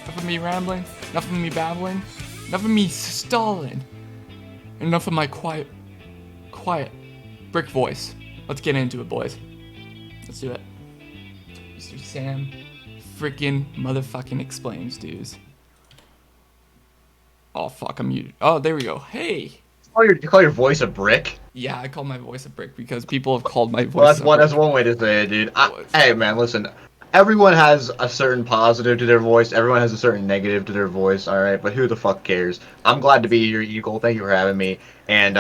Enough of me rambling. Enough of me babbling. Enough of me stalling. Enough of my quiet brick voice. Let's get into it, boys. Let's do it. Mr. Sam freaking motherfucking explains, dudes. Oh fuck, I'm muted. Oh, there we go. Hey. You call your voice a brick? Yeah, I call my voice a brick because people have called my Well, voice a brick. that's one way to say it, dude. Hey, man, listen. Everyone has a certain positive to their voice. Everyone has a certain negative to their voice. All right, but who the fuck cares? I'm glad to be here, Eagle. Thank you for having me. And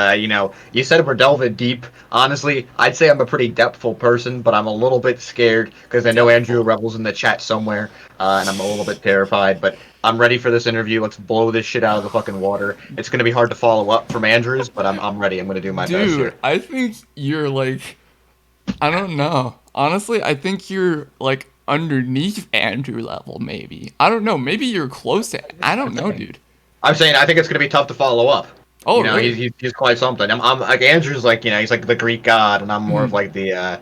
you said we're delving deep. Honestly, I'd say I'm a pretty depthful person, but I'm a little bit scared because I know Andrew Rebel's in the chat somewhere, and I'm a little bit terrified. But I'm ready for this interview. Let's blow this shit out of the fucking water. It's gonna be hard to follow up from Andrew's, but I'm ready. I'm gonna do my best Dude, here. I think you're like, I don't know. Honestly, I think you're like underneath Andrew level, maybe. I don't know. Maybe you're close to. I don't know, dude. I'm saying I think it's gonna be tough to follow up. Oh, You know, really? he's quite something. I'm like Andrew's like he's like the Greek god, and I'm more of like the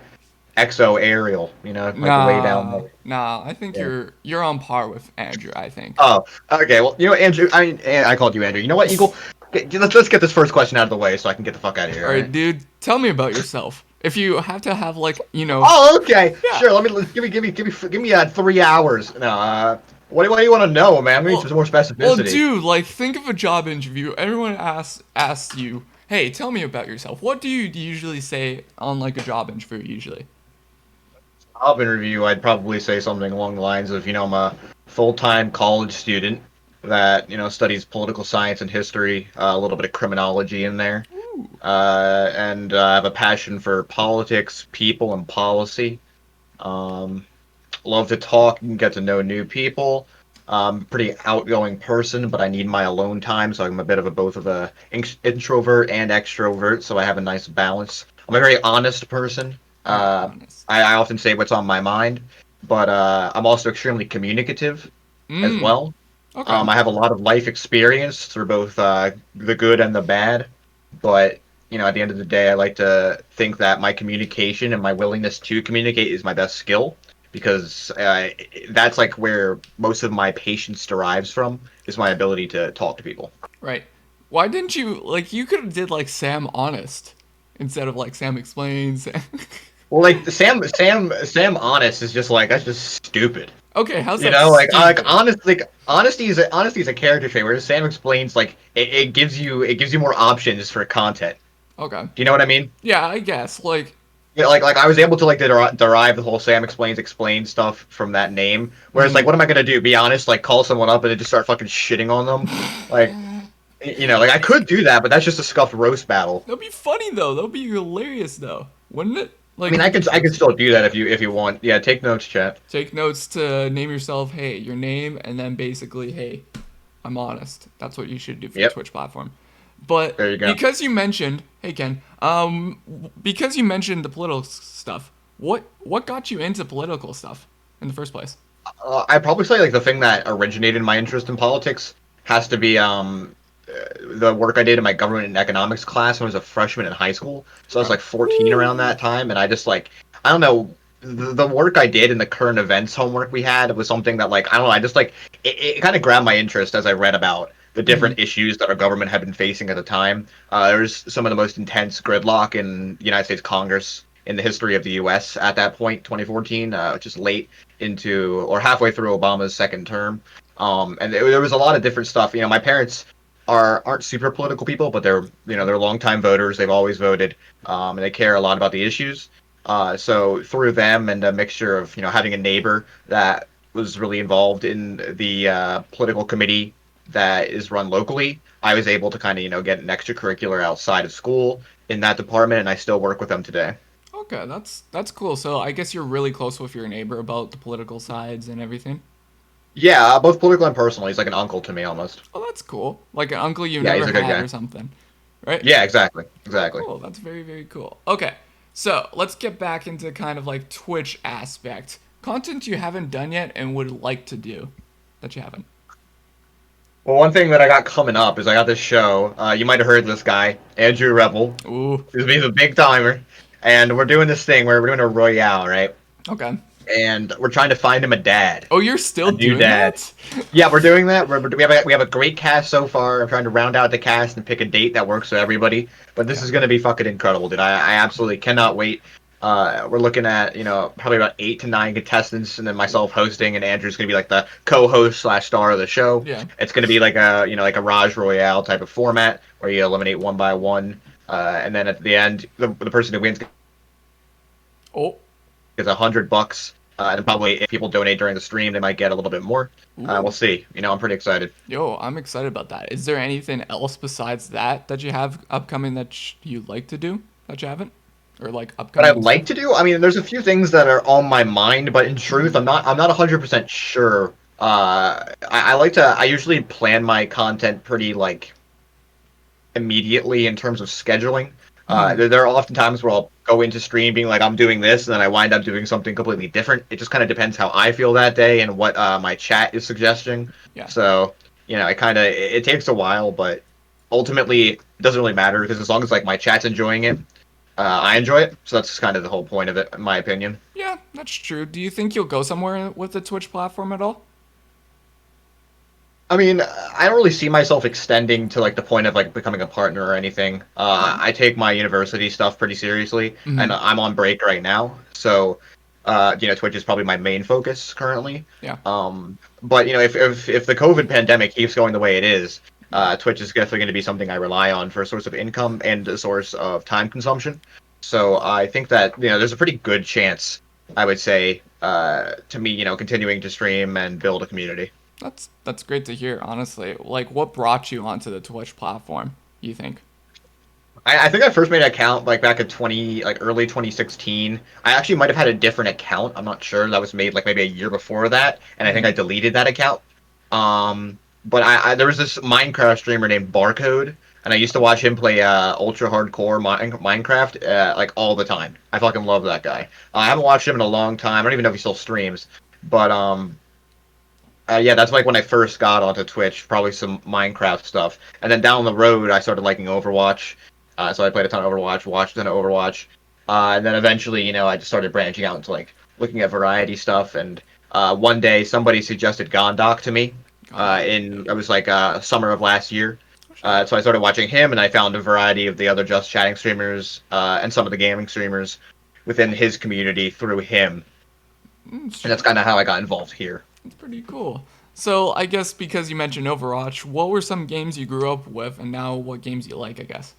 exo Ariel. Like way down Nah, there. nah. I think Yeah. you're on par with Andrew. I think. Oh, okay. Well, Andrew. I called you Andrew. You know what, Eagle? Let's get this first question out of the way so I can get the fuck out of here. All All right, right. dude. Tell me about yourself. If you have to have like, Oh, okay. yeah. Sure. Give me 3 hours. No. What do you want to know, man? We need some more Well, specificity. dude, like think of a job interview. Everyone asks you, "Hey, tell me about yourself." What do you usually say on like a job interview usually? Job interview, I'd probably say something along the lines of, I'm a full-time college student that, studies political science and history, a little bit of criminology in there, Ooh. and I have a passion for politics, people, and policy. Um, Love to talk and get to know new people. Pretty outgoing person, but I need my alone time, so I'm a bit of a both of a introvert and extrovert, so I have a nice balance. I'm a very honest person. Very Uh, honest. I often say what's on my mind, but I'm also extremely communicative as Mm. well. Okay. I have a lot of life experience through both the good and the bad, but at the end of the day, I like to think that my communication and my willingness to communicate is my best skill because that's like where most of my patience derives from is my ability to talk to people. Right. Why didn't you like you could have did like Sam Honest instead of like Sam Explains? Well, like Sam Honest is just like that's just stupid. Okay, how's You that know, like stupid? honestly, honesty is a character trait. Whereas Sam explains, like it gives you more options for content. Okay. Do you know what I mean? Yeah, I guess. Like, Yeah, like I was able to like derive the whole Sam explain stuff from that name. Whereas like, mm, what am I gonna do? Be honest, like call someone up and then just start fucking shitting on them? Like, like I could do that, but that's just a scuffed roast battle. that'd be funny though. That'd be hilarious though, wouldn't it? I Like, mean, I can still do that if you want. Yeah, take notes, chat. take notes to name yourself. Hey, your name, and then basically, hey, I'm honest. That's what you should do for your Yep, Twitch platform. But there you go. because you mentioned, hey Ken, because you mentioned the political stuff, what got you into political stuff in the first place? I'd probably say like the thing that originated my interest in politics has to be the work I did in my government and economics class when I was a freshman in high school. So I was Okay. like 14 around that time, and I just like I don't know the work I did in the current events homework we had was something that like I don't know I just like it kind of grabbed my interest as I read about the Hmm. different issues that our government had been facing at the time. There was some of the most intense gridlock in the United States Congress in the history of the U.S. at that point, 2014, which is late into or halfway through Obama's second term. And there was a lot of different stuff. My parents aren't super political people, but they're longtime voters. They've always voted, and they care a lot about the issues. So through them and a mixture of having a neighbor that was really involved in the political committee that is run locally, I was able to kind of get an extracurricular outside of school in that department, and I still work with them today. Okay, that's cool. So I guess you're really close with your neighbor about the political sides and everything. Yeah, both political and personal. He's like an uncle to me almost. Oh, that's cool. Like an uncle you've Yeah, never he's a good had guy. or something, right? Yeah, exactly, Oh, exactly. cool. That's very, very cool. Okay, so let's get back into kind of like Twitch aspect. Content you haven't done yet and would like to do that you haven't. Well, one thing that I got coming up is I got this show. You might have heard this guy, Andrew Rebel. Ooh, He's a big timer, and we're doing this thing where we're doing a royale, right? okay. and we're trying to find him a dad, Oh, you're still a new doing dad. that? Yeah, we're doing that. We have a great cast so far. I'm trying to round out the cast and pick a date that works for everybody. But this Yeah. is going to be fucking incredible, dude. I absolutely cannot wait. We're looking at probably about 8 to 9 contestants, and then myself hosting, and Andrew's going to be like the co-host slash star of the show. Yeah. It's going to be like a like a Raj Royale type of format where you eliminate one by one, and then at the end, the person who wins Oh. gets $100. And probably if people donate during the stream, they might get a little bit more. Ooh. We'll see. I'm pretty excited. Yo, I'm excited about that. Is there anything else besides that you have upcoming that you'd like to do that you haven't, or like What I'd upcoming like stuff? to do, I mean, there's a few things that are on my mind, but in truth, I'm not 100% sure. I usually plan my content pretty like immediately in terms of scheduling. Hmm. There are often times where I'll go into stream being like I'm doing this, and then I wind up doing something completely different. It just kind of depends how I feel that day and what my chat is suggesting. Yeah. So it takes a while, but ultimately it doesn't really matter because as long as like my chat's enjoying it, I enjoy it. So that's kind of the whole point of it, in my opinion. Yeah, that's true. Do you think you'll go somewhere with the Twitch platform at all? I mean, I don't really see myself extending to like the point of like becoming a partner or anything. Okay. I take my university stuff pretty seriously, and Hmm. I'm on break right now, so Twitch is probably my main focus currently. Yeah. But if the COVID pandemic keeps going the way it is, Yeah. Twitch is definitely going to be something I rely on for a source of income and a source of time consumption. So I think that there's a pretty good chance, I would say, to me, continuing to stream and build a community. That's great to hear, honestly. Like, what brought you onto the Twitch platform, you think? I think I first made an account like back in early 2016. I actually might have had a different account. I'm not sure. That was made like maybe a year before that, and I think I Hmm. deleted that account. But there was this Minecraft streamer named Barcode, and I used to watch him play ultra hardcore Minecraft like all the time. I fucking love that guy. I haven't watched him in a long time. I don't even know if he still streams. But yeah, that's like when I first got onto Twitch, probably some Minecraft stuff. And then down the road, I started liking Overwatch. So I played a ton of Overwatch, watched a ton of Overwatch. And then eventually, I just started branching out into like looking at variety stuff. And one day, somebody suggested Gondok to me. Gondog. In Yep. it was like summer of last year. Oh shit. So I started watching him, and I found a variety of the other Just Chatting streamers and some of the gaming streamers within his community through him. And that's kind of how I got involved here. That's pretty cool. So I guess because you mentioned Overwatch, what were some games you grew up with, and now what games you like? I guess.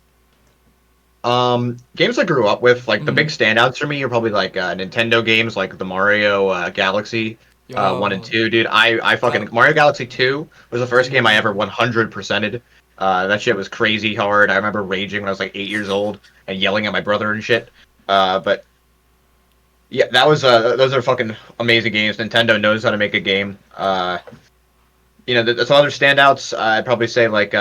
Games I grew up with, like the big Hmm. standouts for me are probably like Nintendo games, like the Mario Galaxy 1 and Yo, 2. Dude, I that. fucking Mario Galaxy 2 was the first game I ever Ooh. 100%ed. That shit was crazy hard. I remember raging when I was like 8 years old and yelling at my brother and shit. But yeah, that was those are fucking amazing games. Nintendo knows how to make a game. Some other standouts. I'd probably say like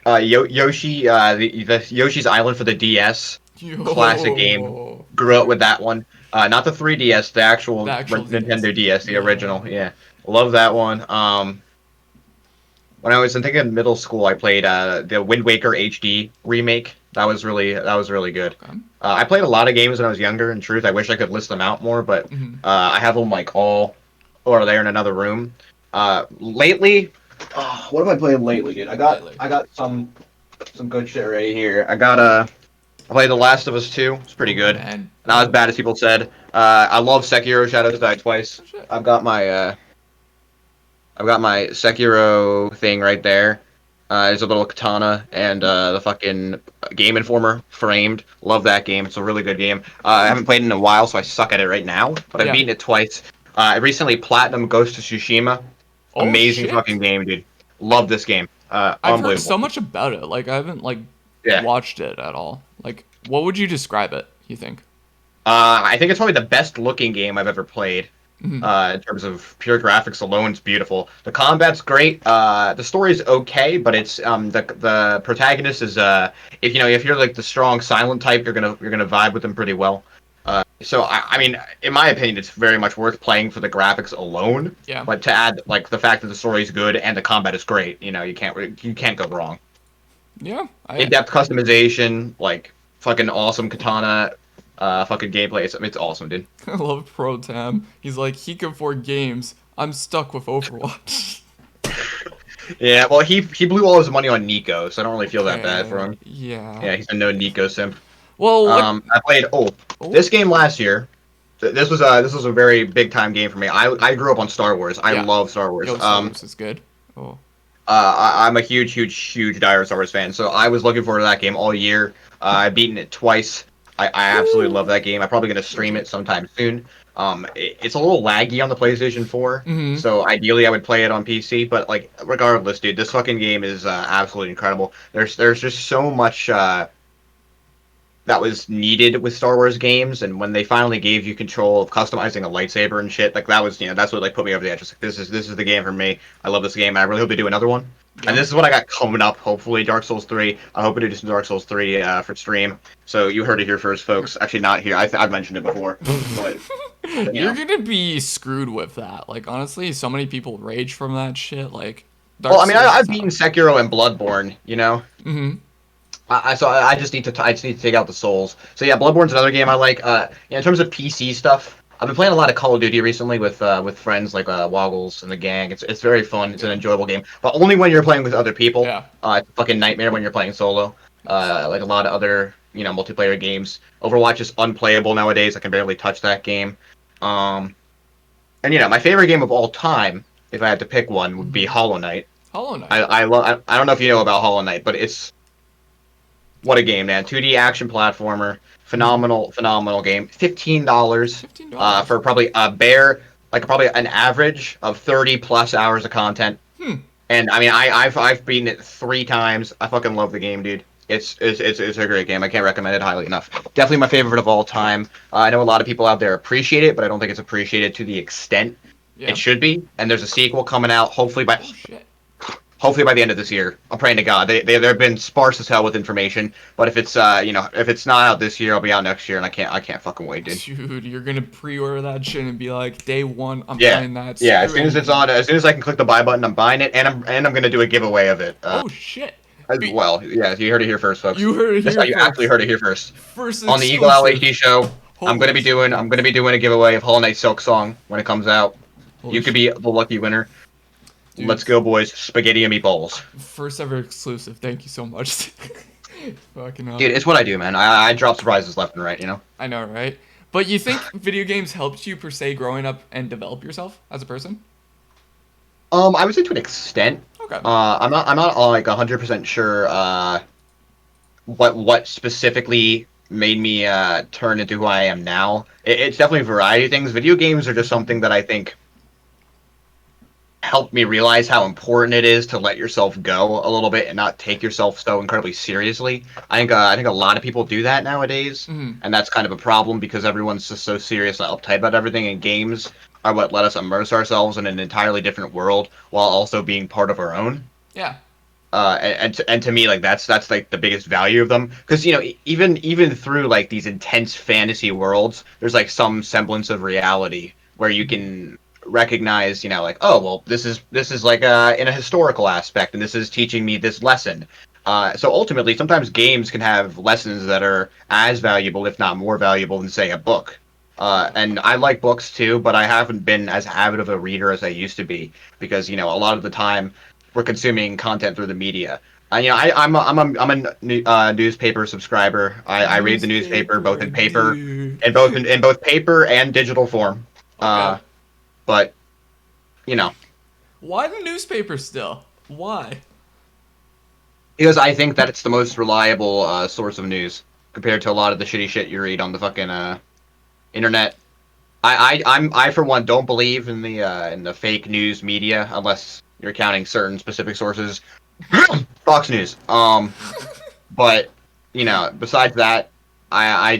Yoshi, the Yoshi's Island for the DS, classic game. Yo. Grew up with that one. Not the 3DS, the The actual actual DS. Nintendo DS, the original. Yo. Yeah, love that one. When I was, I think, in middle school, I played the Wind Waker HD remake. That was really good. Okay. I played a lot of games when I was younger. In truth, I wish I could list them out more, but Hmm. I have them like all over there in another room. Lately, what have I played lately, dude? I got Lately. I got some good shit right here. I played The Last of Us 2. It's pretty Oh good. man. Not as bad as people said. I love Sekiro Shadows Die Twice. Oh shit. I've got my Sekiro thing right there. There's a little katana and the fucking Game Informer framed. Love that game. It's a really good game. I haven't played it in a while, so I suck at it right now. But I've Yeah. beaten it twice. I recently platinum Ghost of Tsushima. Oh Amazing fucking shit. game, dude. Love this game. I've heard Unbelievable. so much about it. Like I haven't like Yeah. watched it at all. Like, what would you describe it? You think? I think it's probably the best looking game I've ever played. Hmm. In terms of pure graphics alone, it's beautiful. The combat's great. The story's okay, but it's the protagonist is if you're like the strong silent type, you're gonna vibe with them pretty well. So I mean, in my opinion, it's very much worth playing for the graphics alone. Yeah. But to add like the fact that the story's good and the combat is great, you can't go wrong. Yeah. I. In-depth customization, like fucking awesome katana, fucking gameplay. It's awesome, dude. I love Pro Tam. He's like, he can afford games. I'm stuck with Overwatch. Yeah, well, he blew all his money on Nico, so I don't really feel that bad for Okay, him. yeah. Yeah, he's a no Nico simp. Well, what? I played Oh, this game last year. This was a very big time game for me. I grew up on Star Wars. I yeah. love Star Wars. Yo, Star Wars is good. Oh, I'm a huge diehard Star Wars fan. So I was looking forward to that game all year. I've beaten it twice. I absolutely love that game. I'm probably gonna stream it sometime soon. It's a little laggy on the PlayStation 4, mm-hmm. so ideally I would play it on PC. But like, regardless, dude, this fucking game is absolutely incredible. There's just so much that was needed with Star Wars games, and when they finally gave you control of customizing a lightsaber and shit, like that was, that's what like put me over the edge. Just like, this is the game for me. I love this game, and I really hope they do another one. And Yep. this is what I got coming up. Hopefully, Dark Souls 3. I hope to do some Dark Souls 3 for stream. So you heard it here first, folks. Actually, not here. I've mentioned it before, but You're gonna be screwed with that. Like, honestly, so many people rage from that shit. Like, Dark Well, I mean, Souls is I've beaten tough. Sekiro and Bloodborne. Mm-hmm. I just need to take out the souls. So yeah, Bloodborne's another game I like. In terms of PC stuff, I've been playing a lot of Call of Duty recently with friends like Woggles and the gang. It's very fun. It's an Yeah. enjoyable game, but only when you're playing with other people. Yeah. It's a fucking nightmare when you're playing solo. Like a lot of other multiplayer games. Overwatch is unplayable nowadays. I can barely touch that game. Um, and my favorite game of all time, if I had to pick one, would be Mm-hmm. Hollow Knight. Hollow Knight. I love. I don't know if you know about Hollow Knight, but it's what a game, man! 2D action platformer, Mm-hmm. phenomenal game. $15 $15. for probably a bare, like probably an average of 30+ hours of content. Hmm. And I mean, I've beaten it 3 times. I fucking love the game, dude. It's a great game. I can't recommend it highly enough. Definitely my favorite of all time. I know a lot of people out there appreciate it, but I don't think it's appreciated to the extent Yeah. it should be. And there's a sequel coming out, Oh shit. hopefully by the end of this year. I'm praying to God. They've been sparse as hell with information, but if it's if it's not out this year, I'll be out next year, and I can't fucking wait, dude. Dude, you're gonna pre-order that shit and be like, day one, I'm Yeah, playing that. yeah. As Screw soon as it's anything on, else. as soon as I can click the buy button, I'm buying it, and I'm gonna do a giveaway of it Oh shit. as Be- well. Yeah, you heard it here first, folks. you heard it That's here how you actually first. heard it here first. First On the Eagle Owl exclusive. HD show, I'm gonna Holy be doing I'm gonna be doing a giveaway of Hollow Knight Silk Song when it comes out. Holy You could shit. be the lucky winner. Dude, Let's go, boys! Spaghetti and meatballs. first ever exclusive. Thank you so much. Fucking hell. Dude, it's what I do, man. I drop surprises left and right. I know, right? But you think video games helped you per se growing up and develop yourself as a person? I would say to an extent. Okay. I'm not like 100% sure what specifically made me turn into who I am now. It's definitely a variety of things. Video games are just something that I think helped me realize how important it is to let yourself go a little bit and not take yourself so incredibly seriously. I think a lot of people do that nowadays, Hmm. and that's kind of a problem because everyone's just so serious and uptight about everything. And games are what let us immerse ourselves in an entirely different world while also being part of our own. Yeah. And to me, like that's like the biggest value of them, because even through like these intense fantasy worlds, there's like some semblance of reality where you can recognize, like, oh well, this is like in a historical aspect, and this is teaching me this lesson. So ultimately, sometimes games can have lessons that are as valuable, if not more valuable, than say a book. And I like books too, but I haven't been as avid of a reader as I used to be because a lot of the time we're consuming content through the media. I'm a newspaper subscriber. I read the newspaper both in paper Dude. and both paper and digital form. Okay. But you know, Why the newspaper still? Why? because I think that it's the most reliable source of news compared to a lot of the shitty shit you read on the fucking internet. I for one don't believe in the fake news media unless you're counting certain specific sources. Fox News. But besides that, I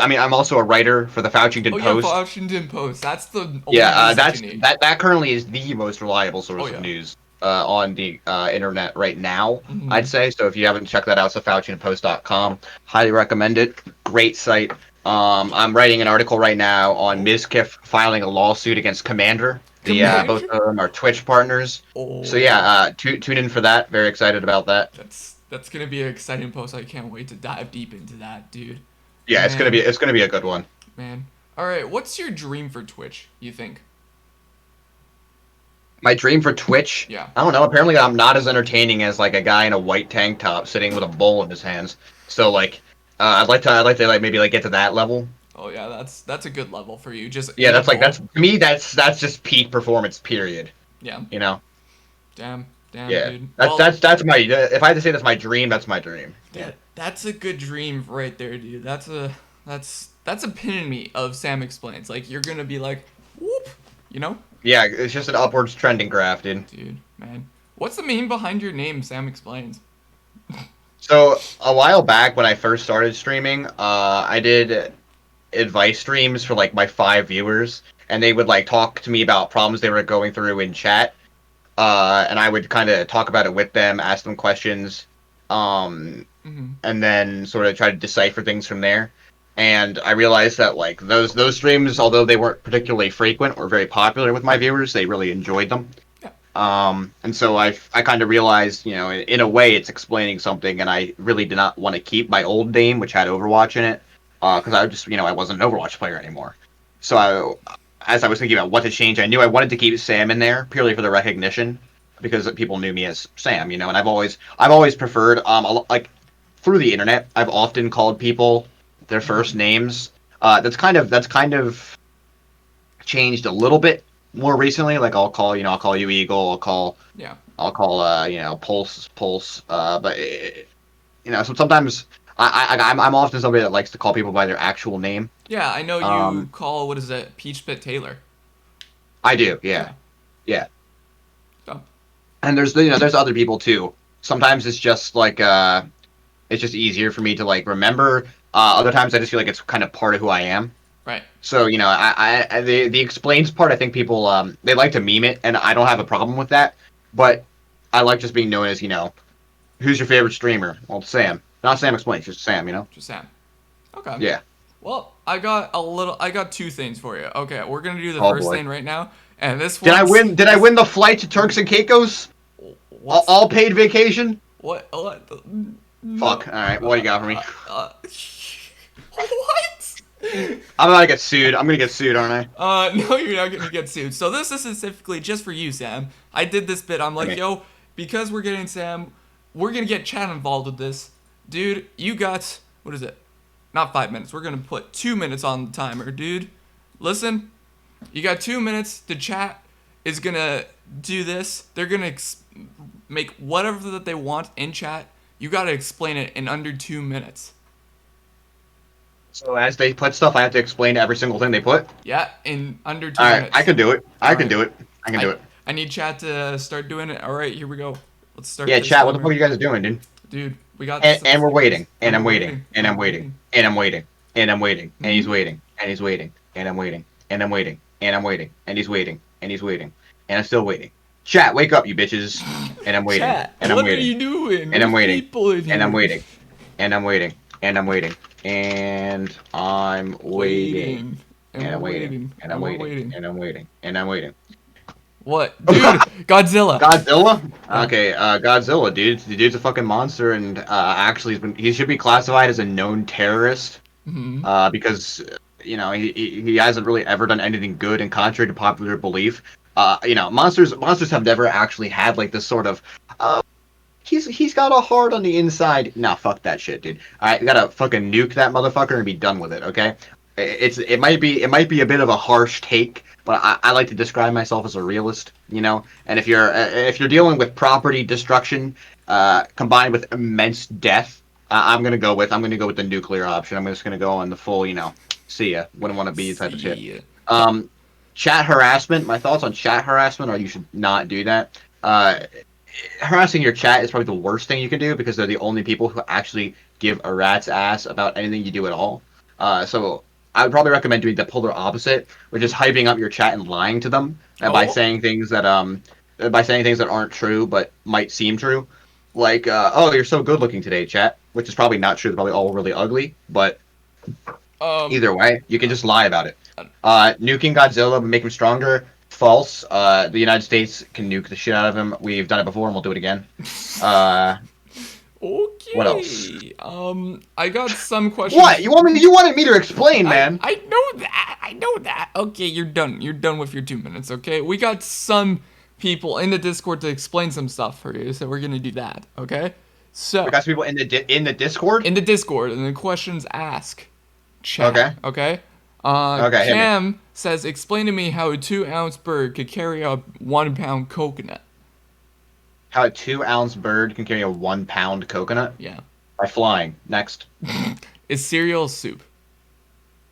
mean, I'm also a writer for the Fauchington Oh yeah, Post. Washington Post. That's the only Yeah, news that you need. that currently is the most reliable source Oh, of yeah. news on the internet right now. Mhm. I'd say. So if you haven't checked that out, it's FauchingtonPost.com. Highly recommend it. Great site. I'm writing an article right now on Mizkif filing a lawsuit against Commander. Both Commander? of them are Twitch partners. Oh. So yeah, tune in for that. Very excited about that. That's gonna be an exciting post. I can't wait to dive deep into that, dude. Yeah, Man, it's gonna be a good one. man. All right, what's your dream for Twitch? You think? My dream for Twitch, Yeah. I don't know. Apparently, I'm not as entertaining as like a guy in a white tank top sitting with a bowl in his hands. So like, I'd like to like maybe like get to that level. Oh yeah, that's a good level for you. Just Yeah, eat a that's like bowl. that's to me. That's just peak performance. Period. Yeah. You know. Damn, damn, Yeah. dude. Well, That's my. If I had to say that's my dream, that's my dream. Yeah. that's a good dream right there, dude. That's epitome of Sam explains. Like you're gonna be like, whoop, you know, Yeah, it's just an upwards trending graph, dude. dude, man. What's the meaning behind your name, Sam explains? So a while back when I first started streaming, I did advice streams for like my 5 viewers, and they would like talk to me about problems they were going through in chat, and I would kind of talk about it with them, ask them questions, um, Mm-hmm. and then sort of try to decipher things from there. And I realized that like those streams, although they weren't particularly frequent or very popular with my viewers, they really enjoyed them. Yeah. And so I kind of realized, you know, in a way, it's explaining something, and I really did not want to keep my old name, which had Overwatch in it, because I just, you know, I wasn't an Overwatch player anymore. So as I was thinking about what to change, I knew I wanted to keep Sam in there purely for the recognition, because people knew me as Sam, you know, and I've always preferred, like through the internet, I've often called people their first Mm-hmm. names. That's kind of changed a little bit more recently. Like I'll call you Eagle. Yeah. I'll call you know, Pulse. But you know, so sometimes I'm often somebody that likes to call people by their actual name. Yeah, I know you Um, call what is it, Peach Pit Taylor. I do, yeah, Yeah. yeah. So, And there's other people too. Sometimes it's just like it's just easier for me to like remember. Other times I just feel like it's kind of part of who I am. right. So you know, the explains part. I think people they like to meme it, and I don't have a problem with that. But I like just being known as, you know, who's your favorite streamer? Well, Sam. Not Sam Explains, just Sam. You know. Just Sam. Okay. Yeah. Well, I got two things for you. Okay, we're gonna do the Oh first boy. thing right now, and this Did I one's win? Did I win the flight to Turks and Caicos? what's All paid vacation? what no Fuck. All right. What do you got for me? what? I'm gonna get sued. I'm gonna get sued, aren't I? No, you're not gonna get sued. So this is specifically just for you, Sam. I did this bit. I'm I like, mean, yo, because we're getting Sam, we're gonna get chat involved with this, dude. You got what is it? Not 5 minutes. We're gonna put 2 minutes on the timer, dude. Listen, you got 2 minutes. The chat is gonna do this. They're gonna make whatever that they want in chat. You gotta explain it in under 2 minutes. so as they put stuff, I have to explain every single thing they put. Yeah, in under two All right. I minutes. can do it. All I can right. do it. I can do it. I need chat to start doing it. All right, here we go. Let's start Yeah, this chat. What the fuck timer. are you guys doing, dude? Dude, we got this. And we're waiting. And I'm we're waiting. And I'm we're waiting. And I'm waiting. And I'm waiting. And he's Mhm. waiting. And he's waiting. And I'm waiting. And I'm waiting. And I'm waiting. And he's waiting. And he's waiting. And I'm still waiting. Chat, wake up, you bitches. And I'm waiting. Chat, And I'm what are waiting. you doing? And I'm There's waiting. people in here. And I'm waiting. And I'm waiting. And I'm waiting. And I'm waiting. And And I'm we're waiting. waiting. And I'm we're waiting. And I'm waiting. And I'm waiting. What? Dude, Godzilla. Godzilla? Yeah. Okay, Godzilla, dude. The dude's a fucking monster, and actually, he should be classified as a known terrorist. Hmm. Because you know he hasn't really ever done anything good, and contrary to popular belief, you know, monsters have never actually had like this sort of he's got a heart on the inside. Nah, fuck that shit, dude. I gotta fucking nuke that motherfucker and be done with it. Okay, it might be a bit of a harsh take, but I like to describe myself as a realist. You know, and if you're dealing with property destruction combined with immense death. I'm gonna go with the nuclear option. I'm just gonna go on the full, you know, see ya, wouldn't want to be type of shit. See. Um, chat harassment. My thoughts on chat harassment are you should not do that. Harassing your chat is probably the worst thing you can do because they're the only people who actually give a rat's ass about anything you do at all. So I would probably recommend doing the polar opposite, which is hyping up your chat and lying to them by Oh. saying things that aren't true but might seem true. Like, oh, you're so good looking today, chat, which is probably not true. They're probably all really ugly, but Um. either way, you can just lie about it. uh, Nuking Godzilla, make him stronger. False. The United States can nuke the shit out of him. We've done it before, and we'll do it again. Uh, Okay. What else? Okay. I got some questions. What? You wanted me to explain, man. I know that. I know that. Okay, you're done. You're done with your 2 minutes, okay? We got some people in the Discord to explain some stuff for you, so we're gonna do that, okay? So, We got some people in the Discord. in the Discord, and the questions ask chat, Okay. okay? Okay, hit me. Cam says, explain to me how a 2-ounce bird could carry a 1-pound coconut. How a 2-ounce bird can carry a 1-pound coconut Yeah. by flying. Next. Is cereal soup?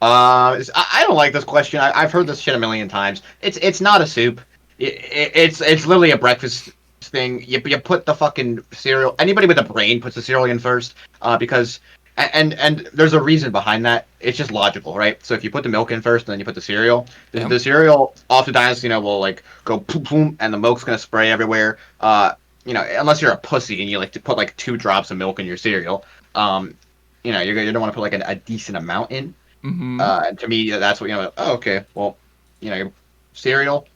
I don't like this question. I've heard this shit a million times. It's not a soup. It's literally a breakfast thing. You put the fucking cereal. Anybody with a brain puts the cereal in first. Because and there's a reason behind that. It's just logical, right? So if you put the milk in first and then you put the cereal, the cereal oftentimes will like go boom boom and the milk's gonna spray everywhere. Unless you're a pussy and you like to put like 2 drops of milk in your cereal. You don't want to put like a decent amount in. Mm-hmm. And to me, that's what oh, okay. Well, cereal,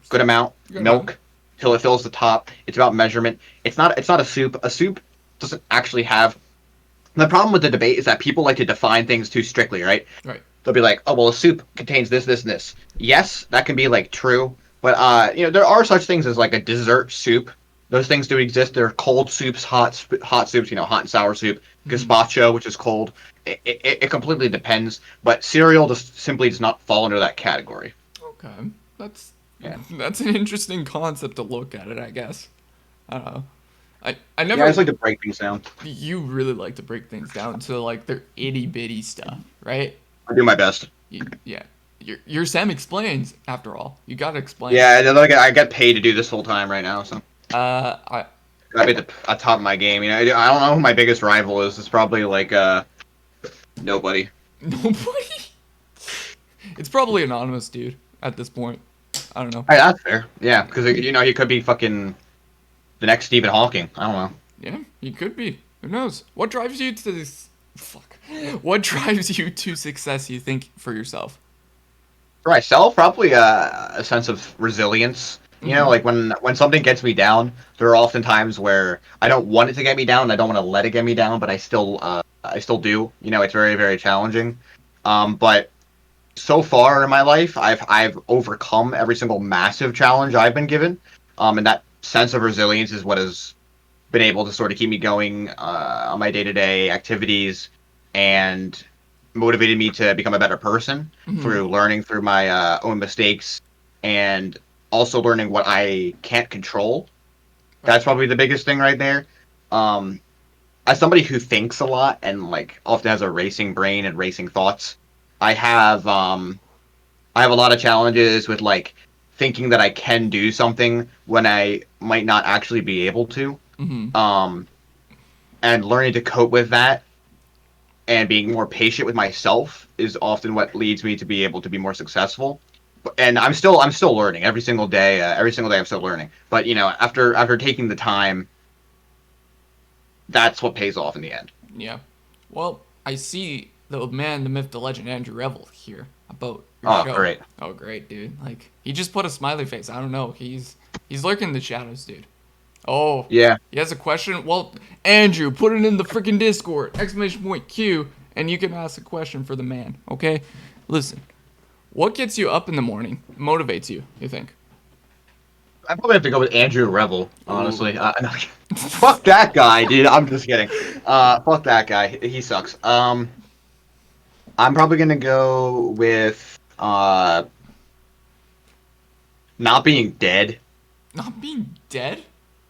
good amount, milk, till it fills the top. It's about measurement. It's not a soup. A soup doesn't actually have. The problem with the debate is that people like to define things too strictly, right? Right. They'll be like, oh well, a soup contains this, this, and this. Yes, that can be like true, but there are such things as like a dessert soup. Those things do exist. There are cold soups, hot soups, hot and sour soup, gazpacho, which is cold. It completely depends, but cereal just simply does not fall under that category. Okay, that's an interesting concept to look at it, I guess. I don't know. I never. Yeah, I just like to break things down. You really like to break things down to like their itty bitty stuff, right? I do my best. Yeah. You're SamExplains after all. You gotta explain. Yeah, I get paid to do this full time right now, so. I Gotta be at the top of my game. I don't know who my biggest rival is. It's probably like nobody. Nobody. It's probably anonymous, dude. At this point, I don't know. Hey, that's fair. Yeah, because he could be fucking the next Stephen Hawking. I don't know. Yeah, he could be. Who knows? What drives you to this? Fuck. What drives you to success? You think for yourself? For myself, probably a sense of resilience. Like when something gets me down, there are often times where I don't want it to get me down. I don't want to let it get me down, but I still do. It's very, very challenging. But so far in my life, I've overcome every single massive challenge I've been given. And that sense of resilience is what has been able to sort of keep me going on my day-to-day activities and motivated me to become a better person through learning through my own mistakes and also learning what I can't control. That's probably the biggest thing right there. As somebody who thinks a lot and like often has a racing brain and racing thoughts, I have a lot of challenges with like thinking that I can do something when I might not actually be able to. And learning to cope with that and being more patient with myself is often what leads me to be able to be more successful. And I'm still learning every single day. Every single day I'm still learning. But after taking the time, that's what pays off in the end. Yeah. Well, I see the man, the myth, the legend, Andrew Revel here about your show. Great. Oh, great, dude. Like he just put a smiley face. I don't know. He's lurking in the shadows, dude. Oh. Yeah. He has a question. Well, Andrew, put it in the freaking Discord! Exclamation point Q, and you can ask a question for the man. Okay. Listen. What gets you up in the morning? Motivates you, you think? I probably have to go with Andrew Revel, honestly. Fuck that guy, dude. I'm just kidding. Fuck that guy. He sucks. I'm probably gonna go with not being dead. Not being dead?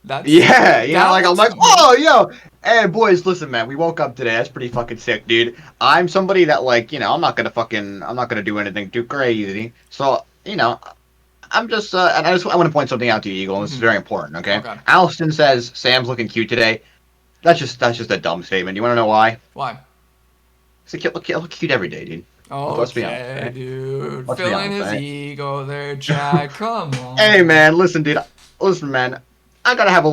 That's I'm like, oh, yo, hey, boys, listen, man, we woke up today. That's pretty fucking sick, dude. I'm somebody that, like, I'm not gonna do anything too crazy. So, I'm just, and I want to point something out to you, Eagle, and this is very important, okay? Alston says, Sam's looking cute today. That's just a dumb statement. You want to know why? Why? Because I look cute every day, dude. Oh, let's be honest, okay? Dude. Filling his ego there, Jack. Come on. Hey, man, listen, dude. Listen, man. I gotta have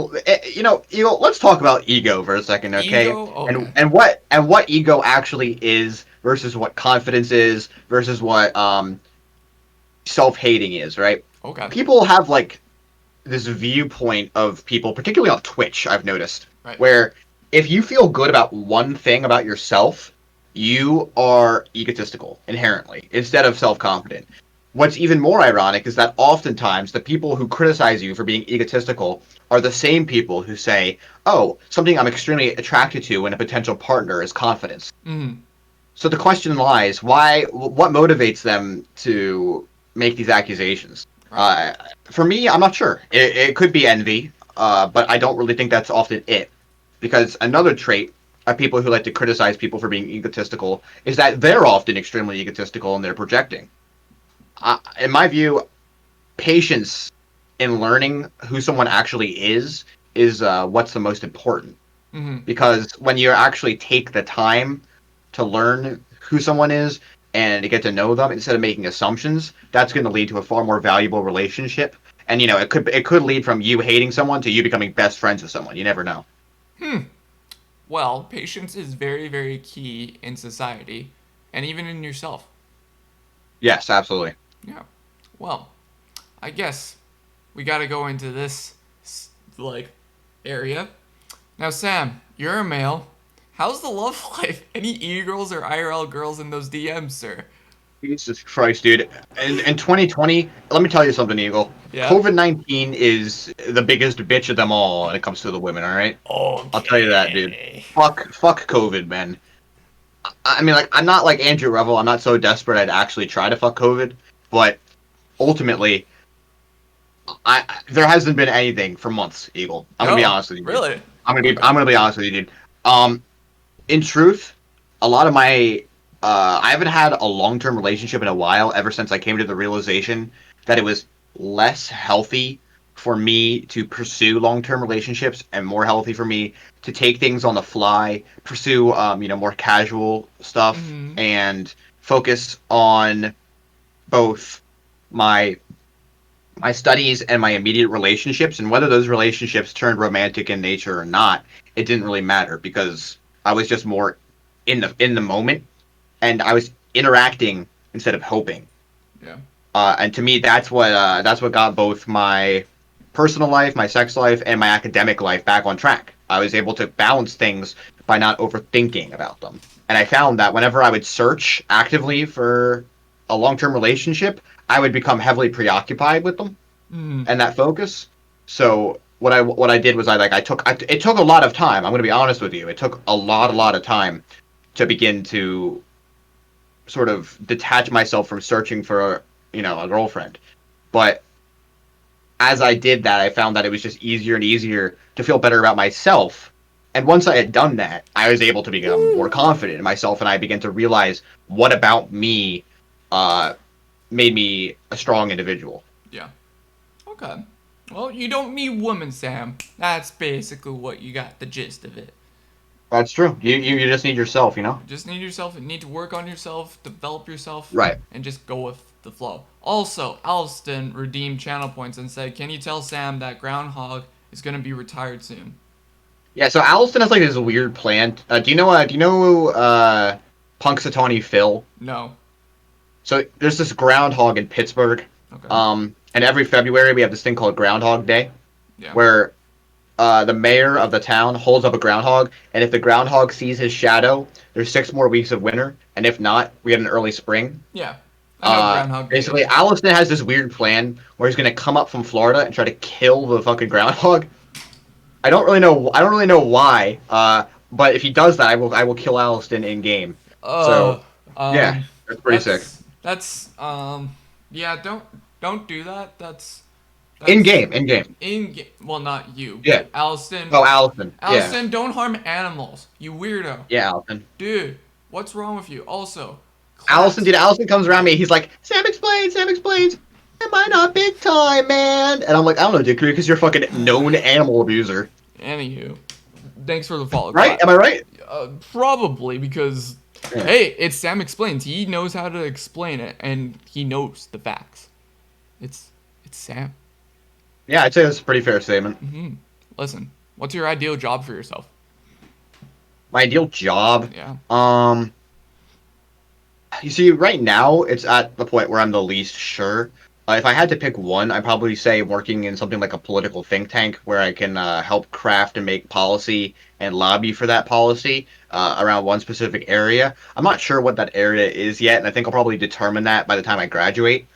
ego. Let's talk about ego for a second, okay? Okay. And what ego actually is versus what confidence is versus what self-hating is, right? Okay. People have like this viewpoint of people, particularly on Twitch, I've noticed, where if you feel good about one thing about yourself, you are egotistical inherently instead of self-confident. What's even more ironic is that oftentimes the people who criticize you for being egotistical are the same people who say, "Oh, something I'm extremely attracted to in a potential partner is confidence." Mm. So the question lies, why? What motivates them to make these accusations? Right. For me, I'm not sure. It could be envy, but I don't really think that's often it. Because another trait of people who like to criticize people for being egotistical is that they're often extremely egotistical and they're projecting. In my view, patience in learning who someone actually is what's the most important. Mm-hmm. Because when you actually take the time to learn who someone is and get to know them instead of making assumptions, that's going to lead to a far more valuable relationship. And it could lead from you hating someone to you becoming best friends with someone. You never know. Well, patience is very, very key in society, and even in yourself. Yes, absolutely. Yeah. Well, I guess we got to go into this like area. Now, Sam, you're a male. How's the love life? Any e-girls or IRL girls in those DMs, sir? Jesus Christ, dude. In 2020, let me tell you something, Eagle. Yeah. COVID-19 is the biggest bitch of them all when it comes to the women, all right? I'll tell you that, dude. Okay. Fuck COVID, man. I mean, like, I'm not like Andrew Revel. I'm not so desperate I'd actually try to fuck COVID, but ultimately, there hasn't been anything for months, Eagle. I'm gonna be No, honest with you, dude. really? I'm Okay. gonna be honest with you, dude. Um, in truth, a lot of my I haven't had a long term relationship in a while. Ever since I came to the realization that it was less healthy for me to pursue long term relationships and more healthy for me to take things on the fly, pursue more casual stuff, Mm-hmm. and focus on both my my studies and my immediate relationships, and whether those relationships turned romantic in nature or not, it didn't really matter because I was just more in the moment, and I was interacting instead of hoping. Yeah. And to me, that's what got both my personal life, my sex life, and my academic life back on track. I was able to balance things by not overthinking about them. And I found that whenever I would search actively for a long-term relationship, I would become heavily preoccupied with them Mm-hmm. and that focus. So what I did was it took a lot of time. I'm going to be honest with you. It took a lot of time to begin to sort of detach myself from searching for a girlfriend. But as I did that, I found that it was just easier and easier to feel better about myself. And once I had done that, I was able to become more confident in myself, and I began to realize what about me uh, made me a strong individual. Yeah. Okay. Well, you don't need women, Sam. That's basically what you got, the gist of it. That's true. You just need yourself, you know? You just need yourself, you need to work on yourself, develop yourself, Right. and just go with the flow. Also, Alston redeemed channel points and said, "Can you tell Sam that Groundhog is going to be retired soon?" Yeah, so Alliston has like this weird plan. Do you know Punxsutawney Phil? No. So there's this groundhog in Pittsburgh. Okay. And every February we have this thing called Groundhog Day, Yeah. where the mayor of the town holds up a groundhog, and if the groundhog sees his shadow, there's 6 more weeks of winter, and if not, we get an early spring. Yeah. I know Groundhog Day Basically, is. Alliston has this weird plan where he's gonna come up from Florida and try to kill the fucking groundhog. I don't really know. I don't really know why. But if he does that, I will kill Alliston in game. Uh, So yeah, that's pretty sick. that's yeah. Don't do that. In That's game, in game. well, not you, Yeah. but Alston. Oh, Alliston. Yeah. Alston, don't harm animals. You weirdo. Yeah, Alliston. Dude, what's wrong with you? Also, Allison, class. dude, Allison comes around me. He's like, Sam explains, Sam explains. Am I not big time, man? And I'm like, I don't know, dude, because you're a fucking known animal abuser. Anywho, thanks for the follow, Right? class. Am I right? Probably because, Yeah. hey, it's Sam explains. He knows how to explain it, and he knows the facts. It's Sam. Yeah, I'd say that's a pretty fair statement. Listen, what's your ideal job for yourself? My ideal job. Yeah. You see, right now it's at the point where I'm the least sure. If I had to pick one, I'd probably say working in something like a political think tank where I can help craft and make policy and lobby for that policy around one specific area. I'm not sure what that area is yet, and I think I'll probably determine that by the time I graduate.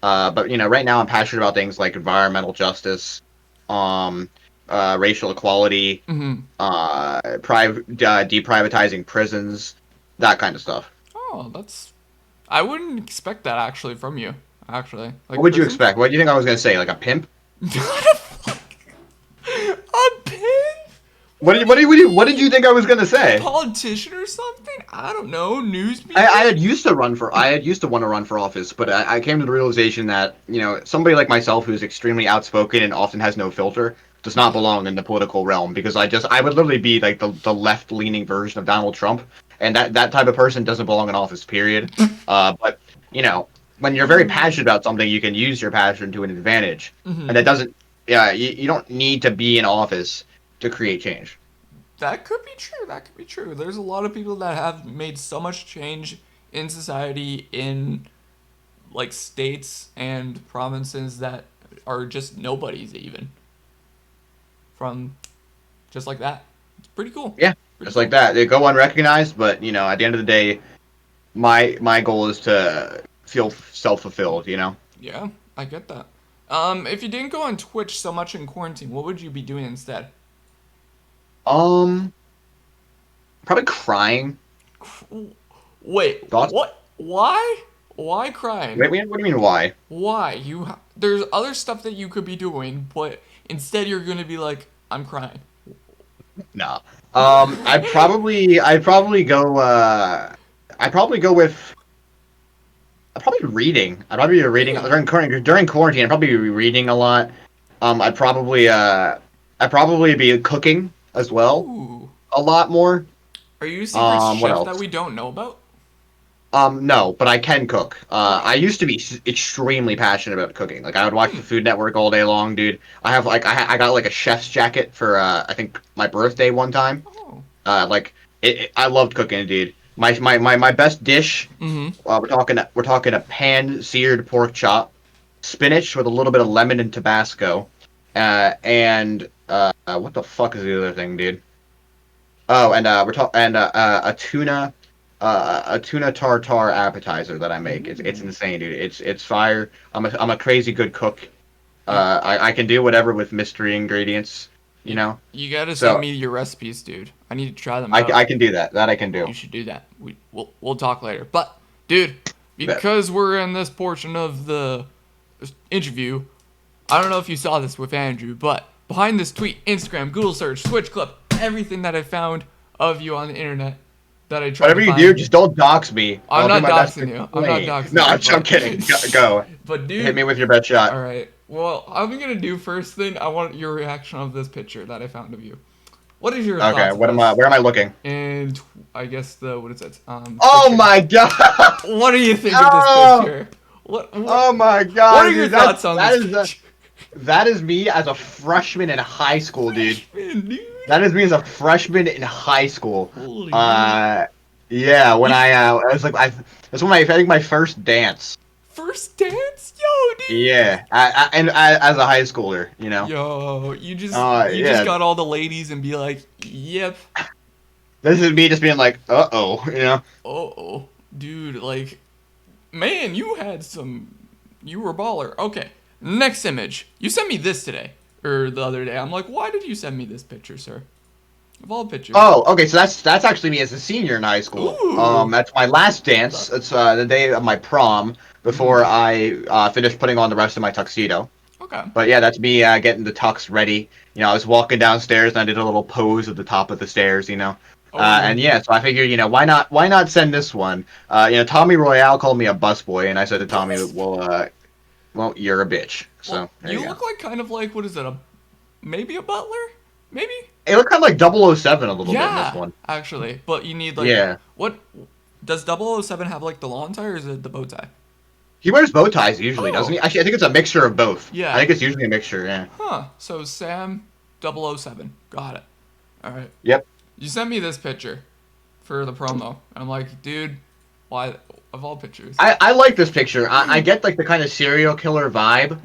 But right now I'm passionate about things like environmental justice, um, racial equality, Mm-hmm. deprivatizing prisons, that kind of stuff. Oh, that's. I wouldn't expect that actually from you. Actually, What like would you prisons. expect? What do you think I was gonna say? Like a pimp? What a fuck. A pin? What What did do what did you what did mean? you think I was gonna A say? politician or something? I don't know. News I media? had used to run for I had used to want to run for office, but I came to the realization that somebody like myself who's extremely outspoken and often has no filter does not belong in the political realm because I would literally be like the left leaning version of Donald Trump, and that type of person doesn't belong in office. Period. But you know when you're very passionate about something, you can use your passion to an advantage, and Mm-hmm. that doesn't. Yeah, you don't need to be in office to create change. That could be true. That could be true. There's a lot of people that have made so much change in society in like states and provinces that are just nobodies even from just like that. It's pretty cool. Yeah, Pretty just like cool. that. They go unrecognized, but at the end of the day, my goal is to feel self fulfilled. Yeah, I get that. If you didn't go on Twitch so much in quarantine, what would you be doing instead? Um, Probably crying. Wait, Thoughts? what? Why? Why crying? What do you mean why? Why? There's other stuff that you could be doing, but instead you're gonna be like, I'm crying. No. I'd probably go with probably reading. I'd probably be reading Really? during quarantine. I'd probably be reading a lot. I'd probably be cooking as well Ooh. a lot more. Are you a secret What chef that else? we don't know about? No, but I can cook. I Okay. used to be extremely passionate about cooking. Like I would watch Hmm. the Food Network all day long, dude. I have like I got like a chef's jacket for I think my birthday one time. Oh. Like I loved cooking, dude. My best dish. Mm-hmm. We're talking a pan seared pork chop, spinach with a little bit of lemon and Tabasco, and what the fuck is the other thing, dude? Oh, and we're talking and a tuna tartare appetizer that I make. It's Ooh. insane, dude. It's fire. I'm a crazy good cook. You, I can do whatever with mystery ingredients, you you, know. you gotta send So me your recipes, dude. I need to try them out. I can do that. That I can do. You should do that. We'll talk later. But dude, That because we're in this portion of the interview, I don't know if you saw this with Andrew, but behind this tweet, Instagram, Google search, Twitch clip, everything that I found of you on the internet that I tried to whatever you do, find. just don't dox me. I'm I'll do not my best to doxing you. I'm not explain. No, doxing you, I'm but kidding. Go. but Hit dude, me with your best shot. all right. Well, I'm gonna do first thing. I want your reaction of this picture that I found of you. What is your Okay, thoughts of this? where am I looking? And I guess the what is it? Oh Picture. my god! What do you think of this Oh, picture? oh my What are god, your dude! thoughts on this picture? That is me as a freshman in high school, dude. Freshman, dude. That is me as a freshman in high school. Holy dude. Uh, yeah, when You I was like, that's when I think my first dance. first dance? Yo, dude. Yeah, as a high schooler. Yo, you just Yeah, got all the ladies and be like, yep. this is me just being like, uh oh. Oh, dude, like, man, you were a baller. Okay, next image. You sent me this today, or the other day. I'm like, why did you send me this picture, sir? Of all pictures. Oh, okay, so that's actually me as a senior in high school. Ooh. That's my last dance. It's the day of my prom Mm, before I finished putting on the rest of my tuxedo. okay. But yeah, that's me getting the tux ready. I was walking downstairs and I did a little pose at the top of the stairs. And Oh, yeah, so I figured, why not send this one? Tommy Royale called me a busboy, and I said to Tommy, bust. well, you're a bitch. Well, So there you you go. look like kind of like what is it? Maybe a butler? Maybe? It looked kind of like 007 a little bit in this Yeah, one. actually. But you need like Yeah. what does 007 have like the lawn tie or is it the bow tie? He wears bow ties usually, doesn't Oh, he? Actually, I think it's a mixture of both. I yeah. think it's usually a mixture, yeah. Huh. So Sam 007. Got it. All right. Yep. You sent me this picture for the promo. And I'm like, dude, why Of all pictures. I like this picture. I get like the kind of serial killer vibe.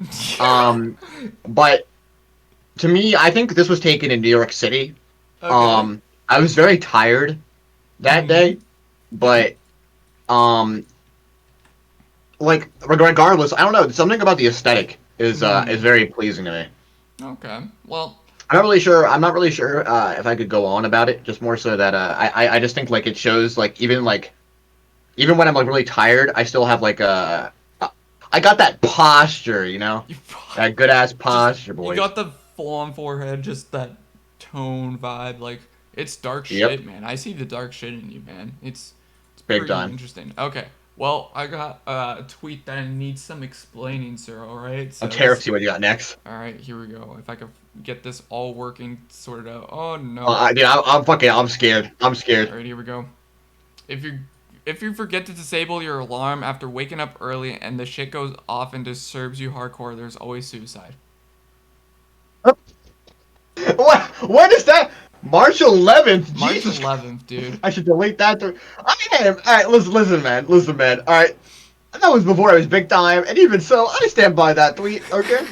But to me, I think this was taken in New York City. Okay. I was very tired that day, but um, like regardless, I don't know. Something about the aesthetic is very pleasing to me. Okay. Well. I'm not really sure. I'm not really sure if I could go on about it. Just more so that I just think like it shows like even when I'm like really tired, I still have like I got that posture, you know, that good ass posture, boys. You got the full-on forehead, just that tone vibe. Like it's dark Yep, shit, man. I see the dark shit in you, man. It's big pretty time. interesting. Okay. Well, I got a tweet that needs some explaining, sir. All right. I'm So terrified to this. see what you got next. All right. Here we go. If I could get this all working, sorted out. Oh no. Dude, I'm scared. I'm scared. All right. Here we go. If you forget to disable your alarm after waking up early and the shit goes off and disturbs you hardcore, there's always suicide. What is that? March 11th. March Jesus. 11th, dude. I should delete that. I mean, all right, listen, man. Listen, man. All right, that was before I was big time, and even so, I stand by that tweet. Okay,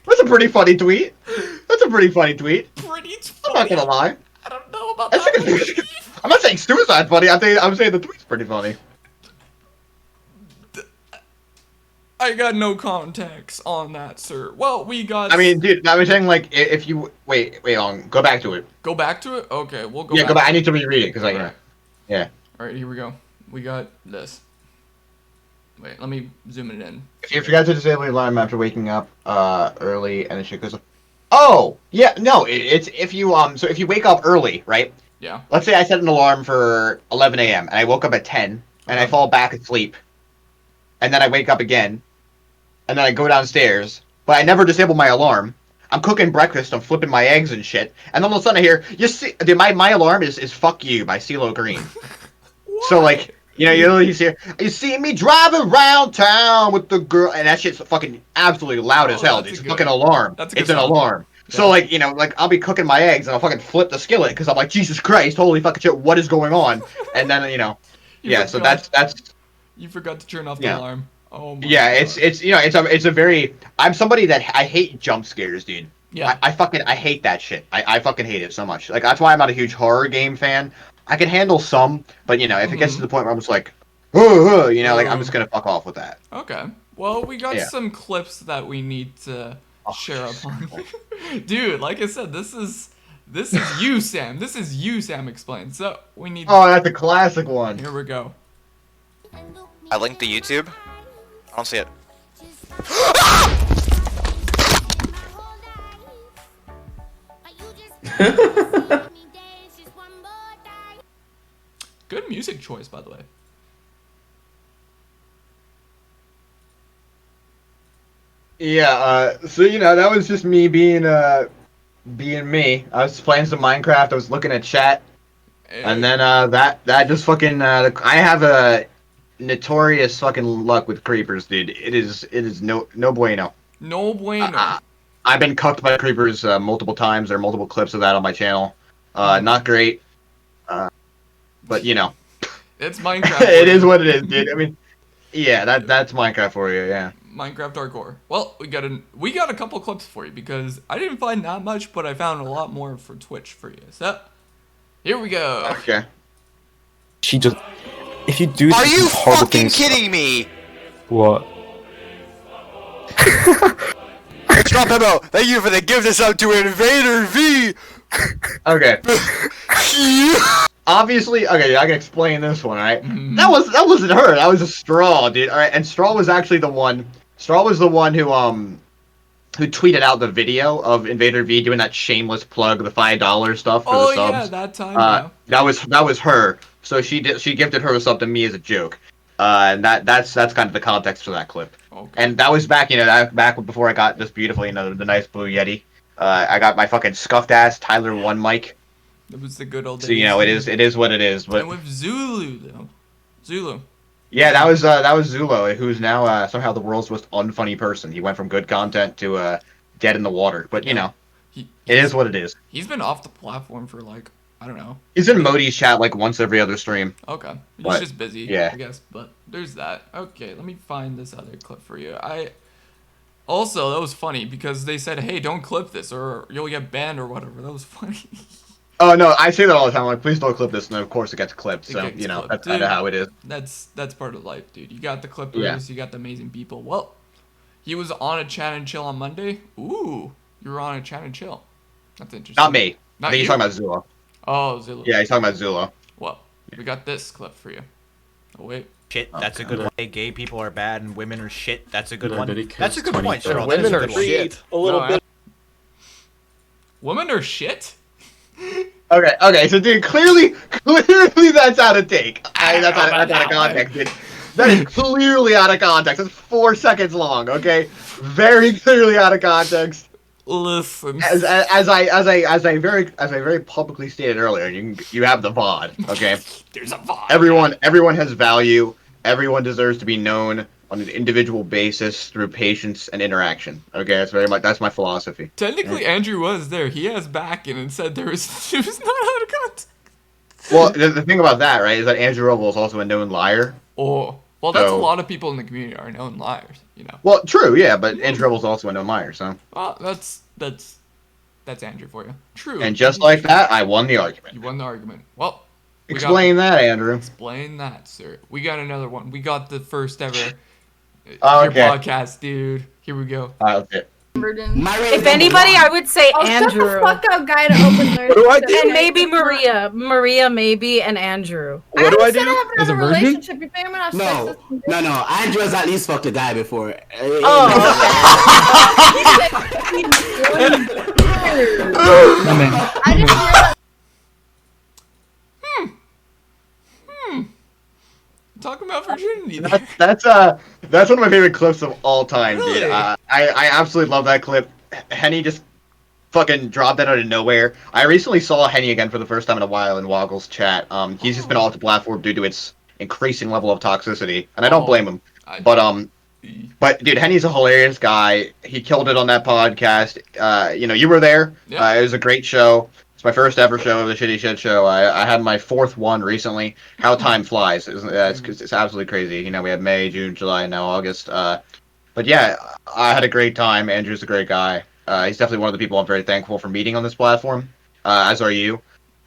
that's a pretty funny tweet. That's a pretty funny tweet. Pretty funny. I'm not gonna lie. I don't know about I think that. I'm not saying suicide's funny. I'm saying the tweet's pretty funny. I got no context on that, sir. Well, we got. I mean, dude, I was saying like if you wait, go back to it. Go back to it. Okay, we'll go. Yeah, back go back. I need to reread it because yeah. All right, here we go. We got this. Wait, let me zoom it in. If you forgot to disable your alarm after waking up early and the shit goes. Oh yeah, no, it's if you so if you wake up early, right? Yeah. Let's say I set an alarm for 11 a.m. and I woke up at 10 and I fall back asleep, and then I wake up again, and then I go downstairs, but I never disable my alarm. I'm cooking breakfast, I'm flipping my eggs and shit, and all of a sudden I hear, you see, dude, my alarm is "Fuck You" by CeeLo Green. So like, you see me driving around town with the girl, and that shit's fucking absolutely loud as hell. It's a fucking alarm. It's an alarm. Yeah. So like, like I'll be cooking my eggs and I'll fucking flip the skillet because I'm like, Jesus Christ, holy fucking shit, what is going on? And then yeah. So that's. You forgot to turn off the alarm. Oh my yeah, God. it's a very. I'm somebody that I hate jump scares, dude. Yeah. I hate that shit. I fucking hate it so much. Like that's why I'm not a huge horror game fan. I can handle some, but if it gets to the point where I'm just like, like I'm just gonna fuck off with that. Okay. Well, we got some clips that we need to share up on. Dude, like I said, this is you, Sam. This is you, SamExplains. So we need. Oh, that's a classic one. Here we go. I linked the YouTube. I don't see it. Good music choice, by the way. Yeah, so that was just me being me. I was playing some Minecraft, I was looking at chat, and then that just fucking I have a notorious fucking luck with creepers, dude. It is no bueno. No bueno. I've been cucked by creepers multiple times. There are multiple clips of that on my channel. Not great. But it's Minecraft. It is what it is, dude. I mean, yeah, that's Minecraft for you, yeah. Minecraft hardcore. Well, we got a couple clips for you because I didn't find that much, but I found a lot more for Twitch for you. So, here we go. Okay. She just, if you do Are you horrible fucking things, kidding me? What? Drop Memo, thank you for the gift of sub to Invader V! Okay. Obviously, okay, I can explain this one, alright? Mm-hmm. That wasn't her, that was a Straw, dude. Alright, and Straw was actually the one who tweeted out the video of Invader V doing that shameless plug, the $5 stuff for the subs. Oh yeah, that time. That was her. So she gifted her a sub to me as a joke. And that's kind of the context for that clip. Okay. And that was back, back before I got this beautiful, the nice blue Yeti. I got my fucking scuffed ass Tyler 1 mic. It was the good old days. So it is what it is. But and with Zulu though, Zulu. Yeah, that was Zulo, who's now somehow the world's most unfunny person. He went from good content to dead in the water. But it is what it is. He's been off the platform for like I don't know. He's in Modi's chat like once every other stream. Okay. He's But, just busy, yeah. I guess. But there's that. Okay, let me find this other clip for you. Also, that was funny because they said, hey, don't clip this or you'll get banned or whatever. That was funny. Oh no, I say that all the time. I'm like, please don't clip this, and then of course it gets clipped. It So gets you know clipped. that's kind of Dude, how it is. That's part of life, dude. You got the clippers, Yeah. you got the amazing people. Well, he was on a chat and chill on Monday. Ooh, you were on a chat and chill. That's interesting. Not me. Not I think he's you? talking about Zula. Oh, Zulu. Yeah, he's talking about Zula. Well, we got this clip for you. Oh wait. Shit, that's a good one. Hey, gay people are bad and women are shit. That's a good No, one. but he That's a kills good point, 20. Stroll. Women That's a are good one. shit. A little bit. Women are shit? Okay, so dude, clearly that's out of take. That's out of context, dude. That is clearly out of context. It's 4 seconds long. Okay, very clearly out of context. Listen. As I very publicly stated earlier, you have the VOD. Okay, There's a vibe. everyone has value. Everyone deserves to be known on an individual basis through patience and interaction. Okay, that's my philosophy. Technically, Andrew was there. He has backing and said it was not out of context. Well, the thing about that, right, is that Andrew Roble is also a known liar. Oh, well, that's a So- lot of people in the community are known liars, you know. Well, true, yeah, but Andrew Roble is also a known liar, so. Well, that's Andrew for you. True. And just like that, I won the argument. You won the argument. Well, we got- Explain that, Andrew. Explain that, sir. We got another one. We got the first ever Oh, your okay. podcast, dude. Here we go. Okay. If anybody, I would say Oh, shut Andrew. the fuck up, guy to open their. What do I do? And maybe Maria. Maria, maybe, and Andrew. What do I said do? I have As a another virgin? relationship. You're thinking about No, no. Andrew's at least fucked a guy before. Oh, I didn't realize. Talking about virginity. there. That's one of my favorite clips of all time, Really? dude. I absolutely love that clip. Henny just fucking dropped that out of nowhere. I recently saw Henny again for the first time in a while in Woggle's chat. He's just been off the platform due to its increasing level of toxicity, and I don't blame him. But dude, Henny's a hilarious guy. He killed it on that podcast. You were there. Yeah. It was a great show. It's my first ever show of the Shitty Shit Show. I had my 4th one recently. How time flies. It's absolutely crazy. You know, we had May, June, July, and now August. But yeah, I had a great time. Andrew's a great guy. He's definitely one of the people I'm very thankful for meeting on this platform, as are you.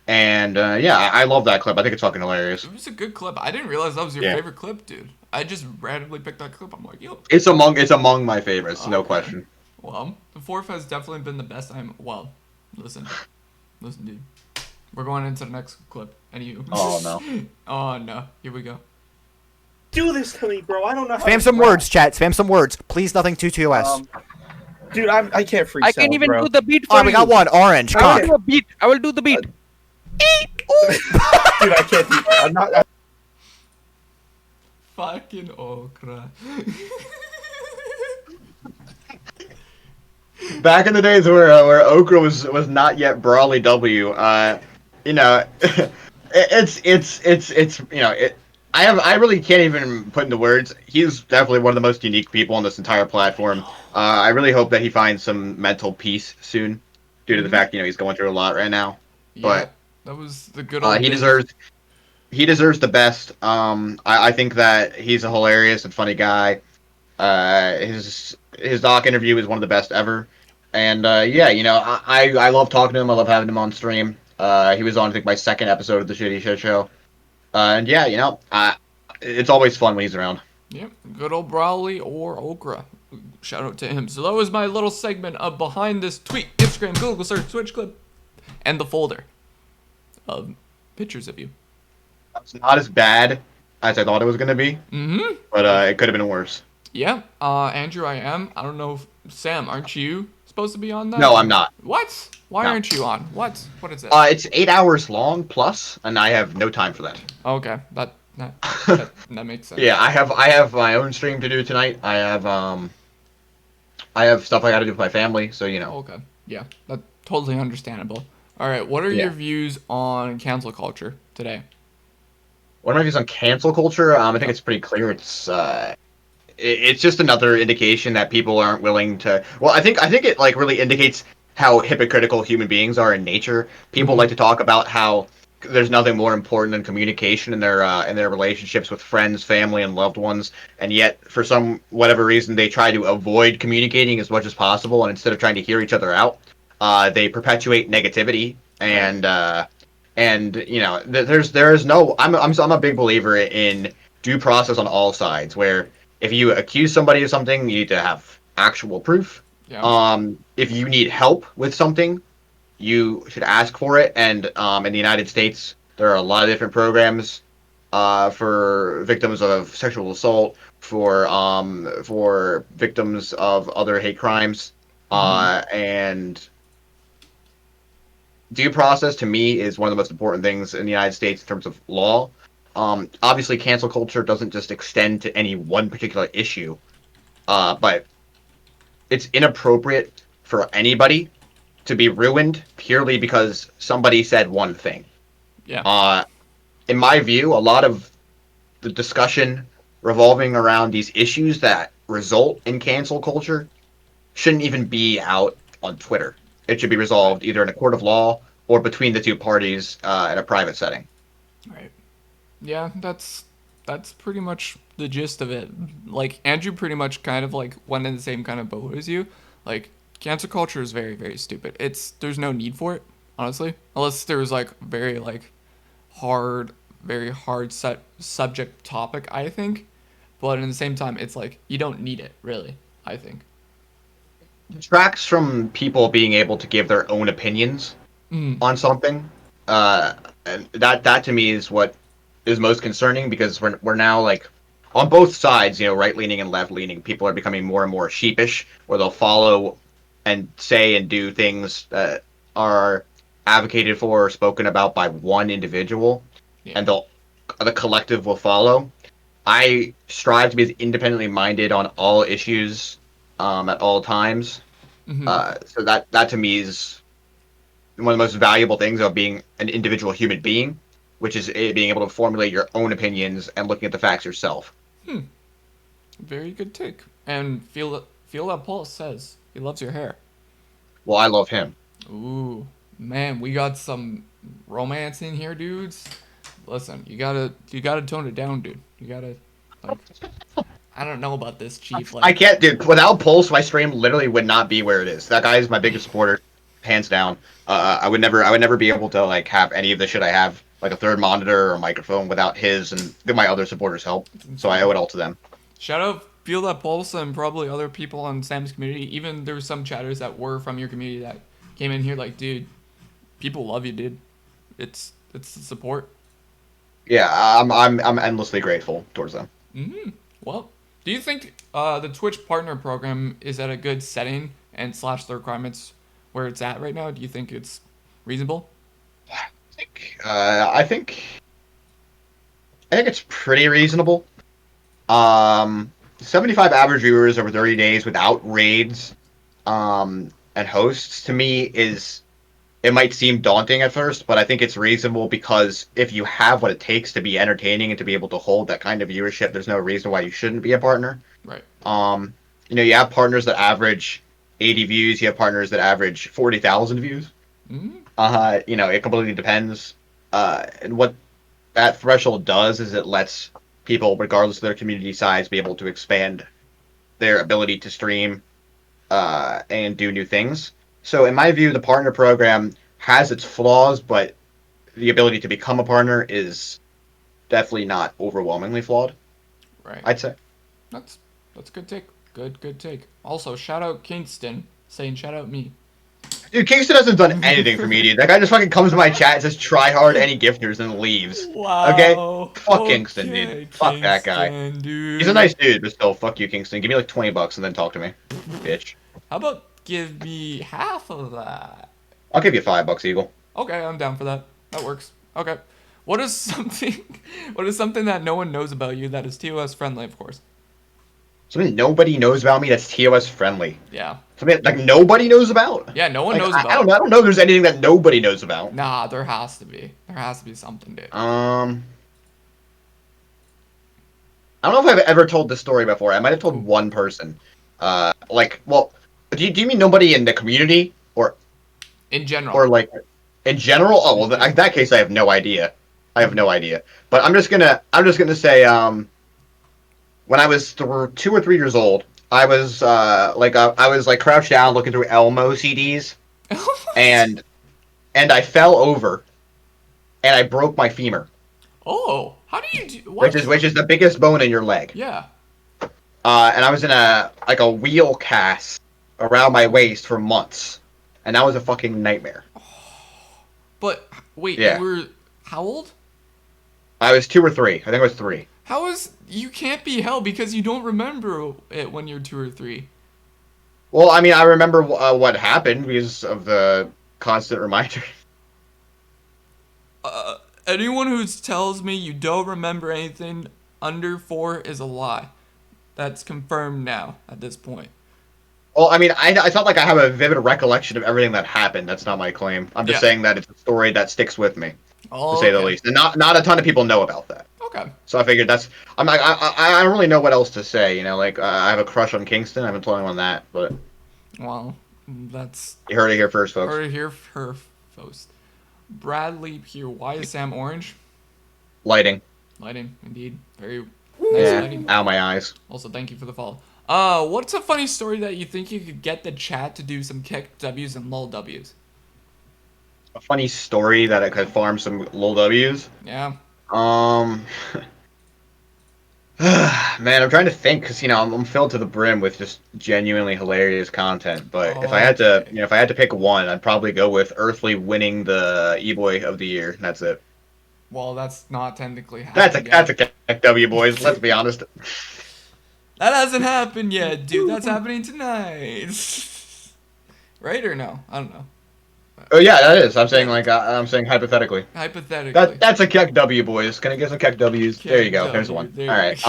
And yeah, I love that clip. I think it's fucking hilarious. It was a good clip. I didn't realize that was your Yeah. favorite clip, dude. I just randomly picked that clip. I'm like, yo. It's among my favorites, no Okay. question. Well, the 4th has definitely been the best. Listen, dude. We're going into the next clip. And you. Oh no. Oh no. Here we go. Do this to me, bro. I don't know how. Spam some words, chat. Spam some words. Please, nothing too TOS. Dude, I can't freestyle. I can't even bro. do the beat for Alright, we got one. Orange. I Come will on. do a beat. I will do the beat. Dude, I can't do. I'm not. Fucking okra. Back in the days where Okra was not yet Brawly W, I really can't even put into words. He's definitely one of the most unique people on this entire platform. I really hope that he finds some mental peace soon, due to the fact he's going through a lot right now. Yeah, that was the good old He days. deserves the best. I think that he's a hilarious and funny guy. His doc interview is one of the best ever. And I love talking to him. I love having him on stream. He was on, I think, my 2nd episode of the Shitty Shit Show. And yeah, it's always fun when he's around. Yep, good old Brawley or Okra. Shout out to him. So that was my little segment of behind this tweet, Instagram, Google search, Twitch clip, and the folder of pictures of you. It's not as bad as I thought it was going to be, but it could have been worse. Yeah, Andrew, I am. I don't know if Sam, aren't you supposed to be on that? No, I'm not. What? Why No. aren't you on? What? What is it? It's 8 hours long plus, and I have no time for that. Okay, that makes sense. Yeah, I have my own stream to do tonight. I have stuff I got to do with my family, so Okay, yeah, that's totally understandable. All right, what are Yeah. your views on cancel culture today? What are my views on cancel culture? I think it's pretty clear. It's just another indication that people aren't willing to. Well, I think it like really indicates how hypocritical human beings are in nature. People like to talk about how there's nothing more important than communication in their relationships with friends, family, and loved ones, and yet for some whatever reason they try to avoid communicating as much as possible, and instead of trying to hear each other out, they perpetuate negativity and you know there is no I'm a big believer in due process on all sides where if you accuse somebody of something you need to have actual proof. Yeah. If you need help with something you should ask for it. And in the United States, there are a lot of different programs for victims of sexual assault, for victims of other hate crimes, and due process to me is one of the most important things in the United States in terms of law. Obviously, cancel culture doesn't just extend to any one particular issue, but it's inappropriate for anybody to be ruined purely because somebody said one thing. Yeah. In my view, a lot of the discussion revolving around these issues that result in cancel culture shouldn't even be out on Twitter. It should be resolved either in a court of law or between the two parties in a private setting. Right. Yeah, that's pretty much the gist of it. Like Andrew pretty much kind of like went in the same kind of boat as you. Like cancel culture is very, very stupid. There's no need for it, honestly. Unless there was like very hard set subject topic, I think. But at the same time, it's like you don't need it, really, I think. Detracts from people being able to give their own opinions on something. And that to me is what is most concerning because we're now like on both sides, you know, right leaning and left leaning. People are becoming more and more sheepish, where they'll follow and say and do things that are advocated for or spoken about by one individual, and the collective will follow. I strive to be as independently minded on all issues at all times. So that to me is one of the most valuable things of being an individual human being, which is being able to formulate your own opinions and looking at the facts yourself. Very good take. And feel that Paul says he loves your hair. Well, I love him. Ooh, man, we got some romance in here, dudes. Listen, you gotta tone it down, dude. You gotta, like, I don't know about this, Chief. Like, I can't, dude. Without Pulse, my stream literally would not be where it is. That guy is my biggest supporter, hands down. I would never be able to like have any of the shit I have, like a third monitor or a microphone, without his and my other supporters' help. So I owe it all to them. shout out, feel that pulse, and probably other people on Sam's community. Even there were some chatters that were from your community that came in here like, dude, people love you, dude. It's the support. Yeah, I'm endlessly grateful towards them. Well, do you think the Twitch partner program is at a good setting and slash the requirements where it's at right now? Do you think it's reasonable? I think it's pretty reasonable. 75 average viewers over 30 days without raids and hosts to me it might seem daunting at first, but I think it's reasonable because if you have what it takes to be entertaining and to be able to hold that kind of viewership, there's no reason why you shouldn't be a partner. Right. You know, you have partners that average 80 views, you have partners that average 40,000 views. You know, it completely depends. And what that threshold does is it lets people, regardless of their community size, be able to expand their ability to stream and do new things. So in my view, the partner program has its flaws, but the ability to become a partner is definitely not overwhelmingly flawed. Right. I'd say. That's a good take. Good take. Also, shout out Kingston saying shout out me. Dude, Kingston hasn't done anything for me, dude. That guy just fucking comes to my chat and says try hard any gifters and leaves. Wow. Okay? Fuck Kingston, dude. Fuck that guy. Dude. He's a nice dude, but still, fuck you, Kingston. Give me like $20 and then talk to me. Bitch. How about give me half of that? I'll give you $5, Eagle. Okay, I'm down for that. That works. Okay. What is something that no one knows about you that is TOS friendly, of course? Something nobody knows about me that's TOS friendly. Yeah. Something like nobody knows about. Yeah, no one Like, knows about. I don't know if there's anything that nobody knows about. Nah, there has to be. There has to be something, dude. I don't know if I've ever told this story before. I might have told one person. Well, do you mean nobody in the community or In general. Or like in general? Oh well, in that case, I have no idea. I have no idea. But I'm just gonna say when I was 2 or 3 years old, I was I was like crouched down looking through Elmo CDs, and I fell over and I broke my femur, Oh, how do you do? What? which is the biggest bone in your leg. Yeah. And I was in a wheel cast around my waist for months, and that was a fucking nightmare. But wait, Yeah. you were how old? I was 2 or 3. I think I was 3. How is you can't be hell because you don't remember it when you're 2 or 3. Well, I mean, I remember what happened because of the constant reminder. Anyone who tells me you don't remember anything under 4 is a lie. That's confirmed now at this point. Well, I mean, I thought like I have a vivid recollection of everything that happened. That's not my claim. I'm just Yeah. saying that it's a story that sticks with me, Oh, to say the okay. least. And not a ton of people know about that. Okay. So I figured that's. I'm like I don't really know what else to say. You know, like I have a crush on Kingston. I haven't told anyone that, but Well, that's you heard it here first, folks. heard it here first. Brad Leap here. Why is Sam orange? Lighting. Lighting, indeed. Very nice Yeah. lighting. Ow, my eyes. Also, thank you for the follow. What's a funny story that you think you could get the chat to do some kick W's and lol W's? A funny story that I could farm some lol W's. Yeah. Man, I'm trying to think because I'm filled to the brim with just genuinely hilarious content. But if I had to, if I had to pick one, I'd probably go with Earthly winning the E-Boy of the Year. That's it. Well, that's not technically happening. That's a KW, boys. Let's be honest. That hasn't happened yet, dude. That's happening tonight. Right or no? I don't know. Oh yeah, that is. I'm saying I'm saying hypothetically. Hypothetically. That's a KW, boys. Can I get some KW? There you go. There's one. There All right.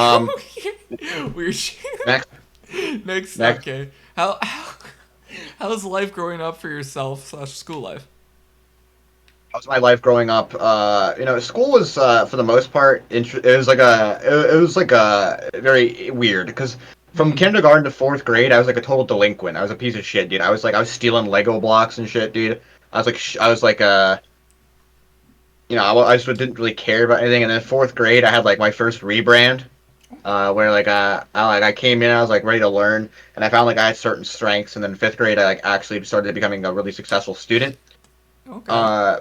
you Weird shit. Next. Okay. How's life growing up for yourself / school life? How's my life growing up? School was for the most part it was like a very weird because from kindergarten to 4th grade I was like a total delinquent. I was a piece of shit, dude. I was stealing Lego blocks and shit, dude. I just didn't really care about anything. And then 4th grade I had like my first rebrand, where I came in, I was like ready to learn, and I found like I had certain strengths. And then 5th grade I like actually started becoming a really successful student. Okay.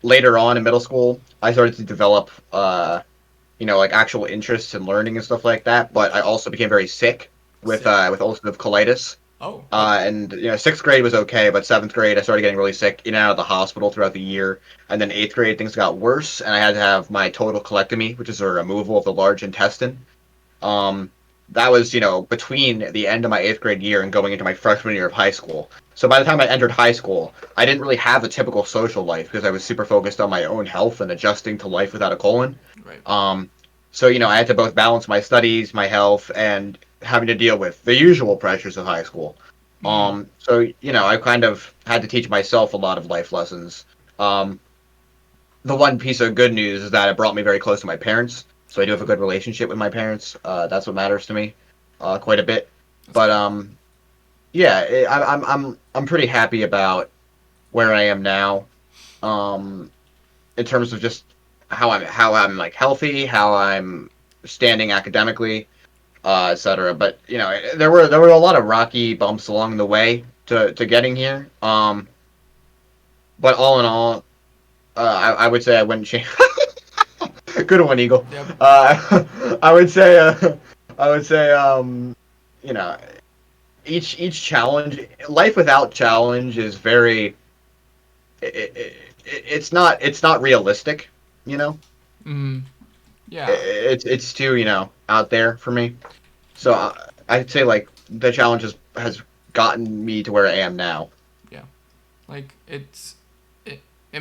Later on in middle school, I started to develop, like actual interests in learning and stuff like that. But I also became very sick with ulcerative colitis. Oh. And 6th grade was okay, but 7th grade I started getting really sick, in and out of the hospital throughout the year. And then 8th grade things got worse, and I had to have my total colectomy, which is a removal of the large intestine. That was between the end of my 8th grade year and going into my freshman year of high school. So by the time I entered high school, I didn't really have a typical social life because I was super focused on my own health and adjusting to life without a colon. Right. So I had to both balance my studies, my health, and having to deal with the usual pressures of high school. So I kind of had to teach myself a lot of life lessons. The one piece of good news is that it brought me very close to my parents. So I do have a good relationship with my parents. That's what matters to me, quite a bit. But I'm pretty happy about where I am now, in terms of just how I'm like healthy, how I'm standing academically, etc. But there were a lot of rocky bumps along the way to getting here. But all in all, I would say I wouldn't change. Good one, Eagle. Yep. I would say each challenge, life without challenge is very. It's not realistic, Yeah. It's too out there for me. So I'd say like the challenge has gotten me to where I am now. Yeah. Like it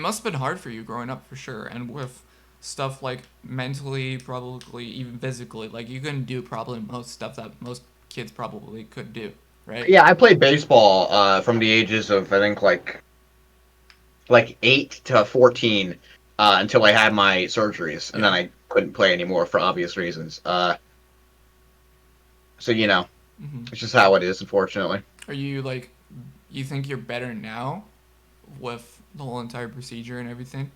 must have been hard for you growing up for sure, and with stuff like mentally, probably even physically, like you couldn't do probably most stuff that most kids probably could do, right? Yeah, I played baseball from the ages of I think like 8 to 14 until I had my surgeries, and then I couldn't play anymore for obvious reasons. So it's just how it is, unfortunately. Are you like, you think you're better now with the whole entire procedure and everything?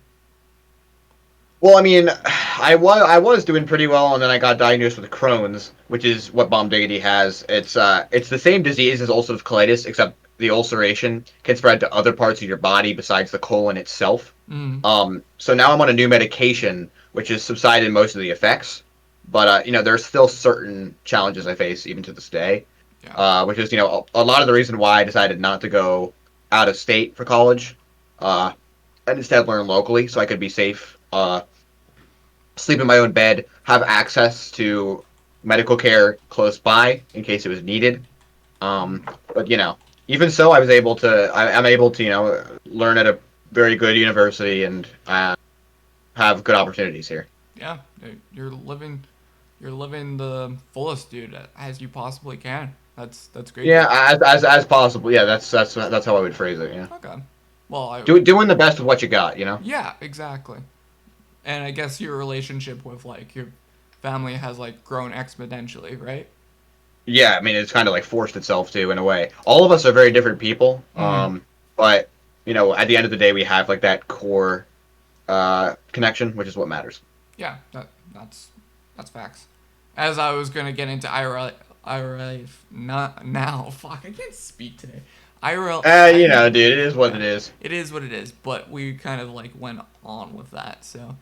Well, I mean, I was doing pretty well, and then I got diagnosed with Crohn's, which is what Bomb Diggity has. It's the same disease as ulcerative colitis, except the ulceration can spread to other parts of your body besides the colon itself. Mm. So now I'm on a new medication, which has subsided most of the effects, but there's still certain challenges I face even to this day, which is a lot of the reason why I decided not to go out of state for college, and instead learn locally so I could be safe. Sleep in my own bed, have access to medical care close by in case it was needed. But even so, I'm able to learn at a very good university and have good opportunities here. Yeah, you're living the fullest, dude, as you possibly can. That's great. Yeah, as possible. Yeah, that's how I would phrase it. Yeah. Okay. Well, doing the best with what you got. Yeah, exactly. And I guess your relationship with like your family has like grown exponentially, right? Yeah, I mean it's kind of like forced itself to in a way. All of us are very different people, but at the end of the day, we have like that core connection, which is what matters. Yeah, that's facts. As I was gonna get into IRL, not now. Fuck, I can't speak today. IRL. Dude, it is what it is. It is what it is. But we kind of like went on with that. So,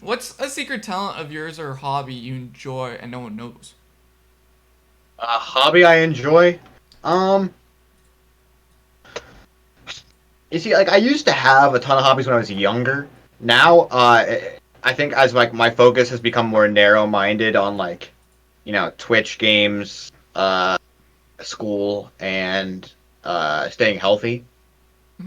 what's a secret talent of yours or hobby you enjoy and no one knows? A hobby I enjoy. You see, like I used to have a ton of hobbies when I was younger. Now, I think as like my focus has become more narrow-minded on like, Twitch games, school, and staying healthy.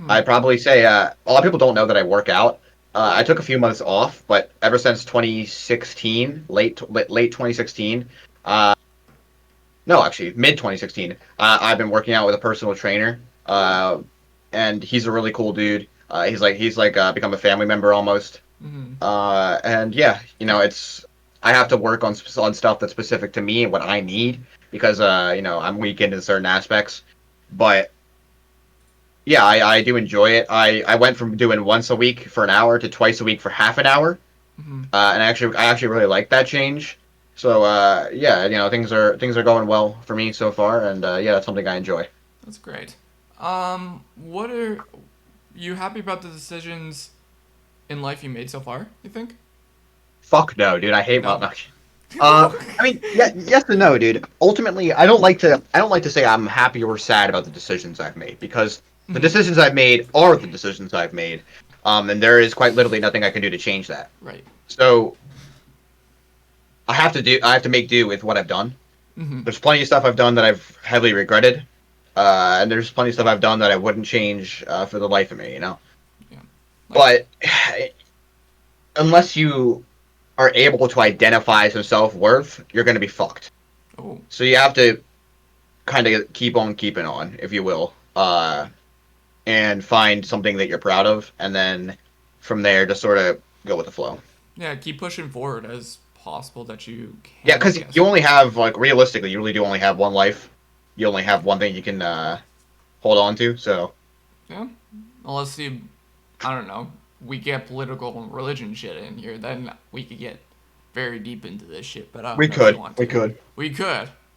I'd probably say a lot of people don't know that I work out. I took a few months off, but ever since 2016, late 2016, no, actually mid 2016, I've been working out with a personal trainer, and he's a really cool dude. He's become a family member almost. And yeah, I have to work on stuff that's specific to me and what I need because I'm weak in certain aspects, but yeah, I do enjoy it. I went from doing once a week for an hour to twice a week for half an hour, and I actually really like that change. So yeah, things are going well for me so far, and yeah, that's something I enjoy. That's great. What are you happy about the decisions in life you made so far, you think? Fuck no, dude. I hate I mean, yeah, yes and no, dude. Ultimately, I don't like to say I'm happy or sad about the decisions I've made because the decisions I've made are the decisions I've made, and there is quite literally nothing I can do to change that. Right. So I have to make do with what I've done. There's plenty of stuff I've done that I've heavily regretted, and there's plenty of stuff I've done that I wouldn't change for the life of me, Yeah. But unless you are able to identify some self-worth, you're going to be fucked. Oh. So you have to kind of keep on keeping on, if you will, and find something that you're proud of, and then from there just sort of go with the flow. Yeah, keep pushing forward as possible that you can. Yeah, because you only have, like, realistically, you really do only have one life. You only have one thing you can hold on to, so. Yeah, unless I don't know, we get political and religion shit in here, then we could get very deep into this shit. But we could,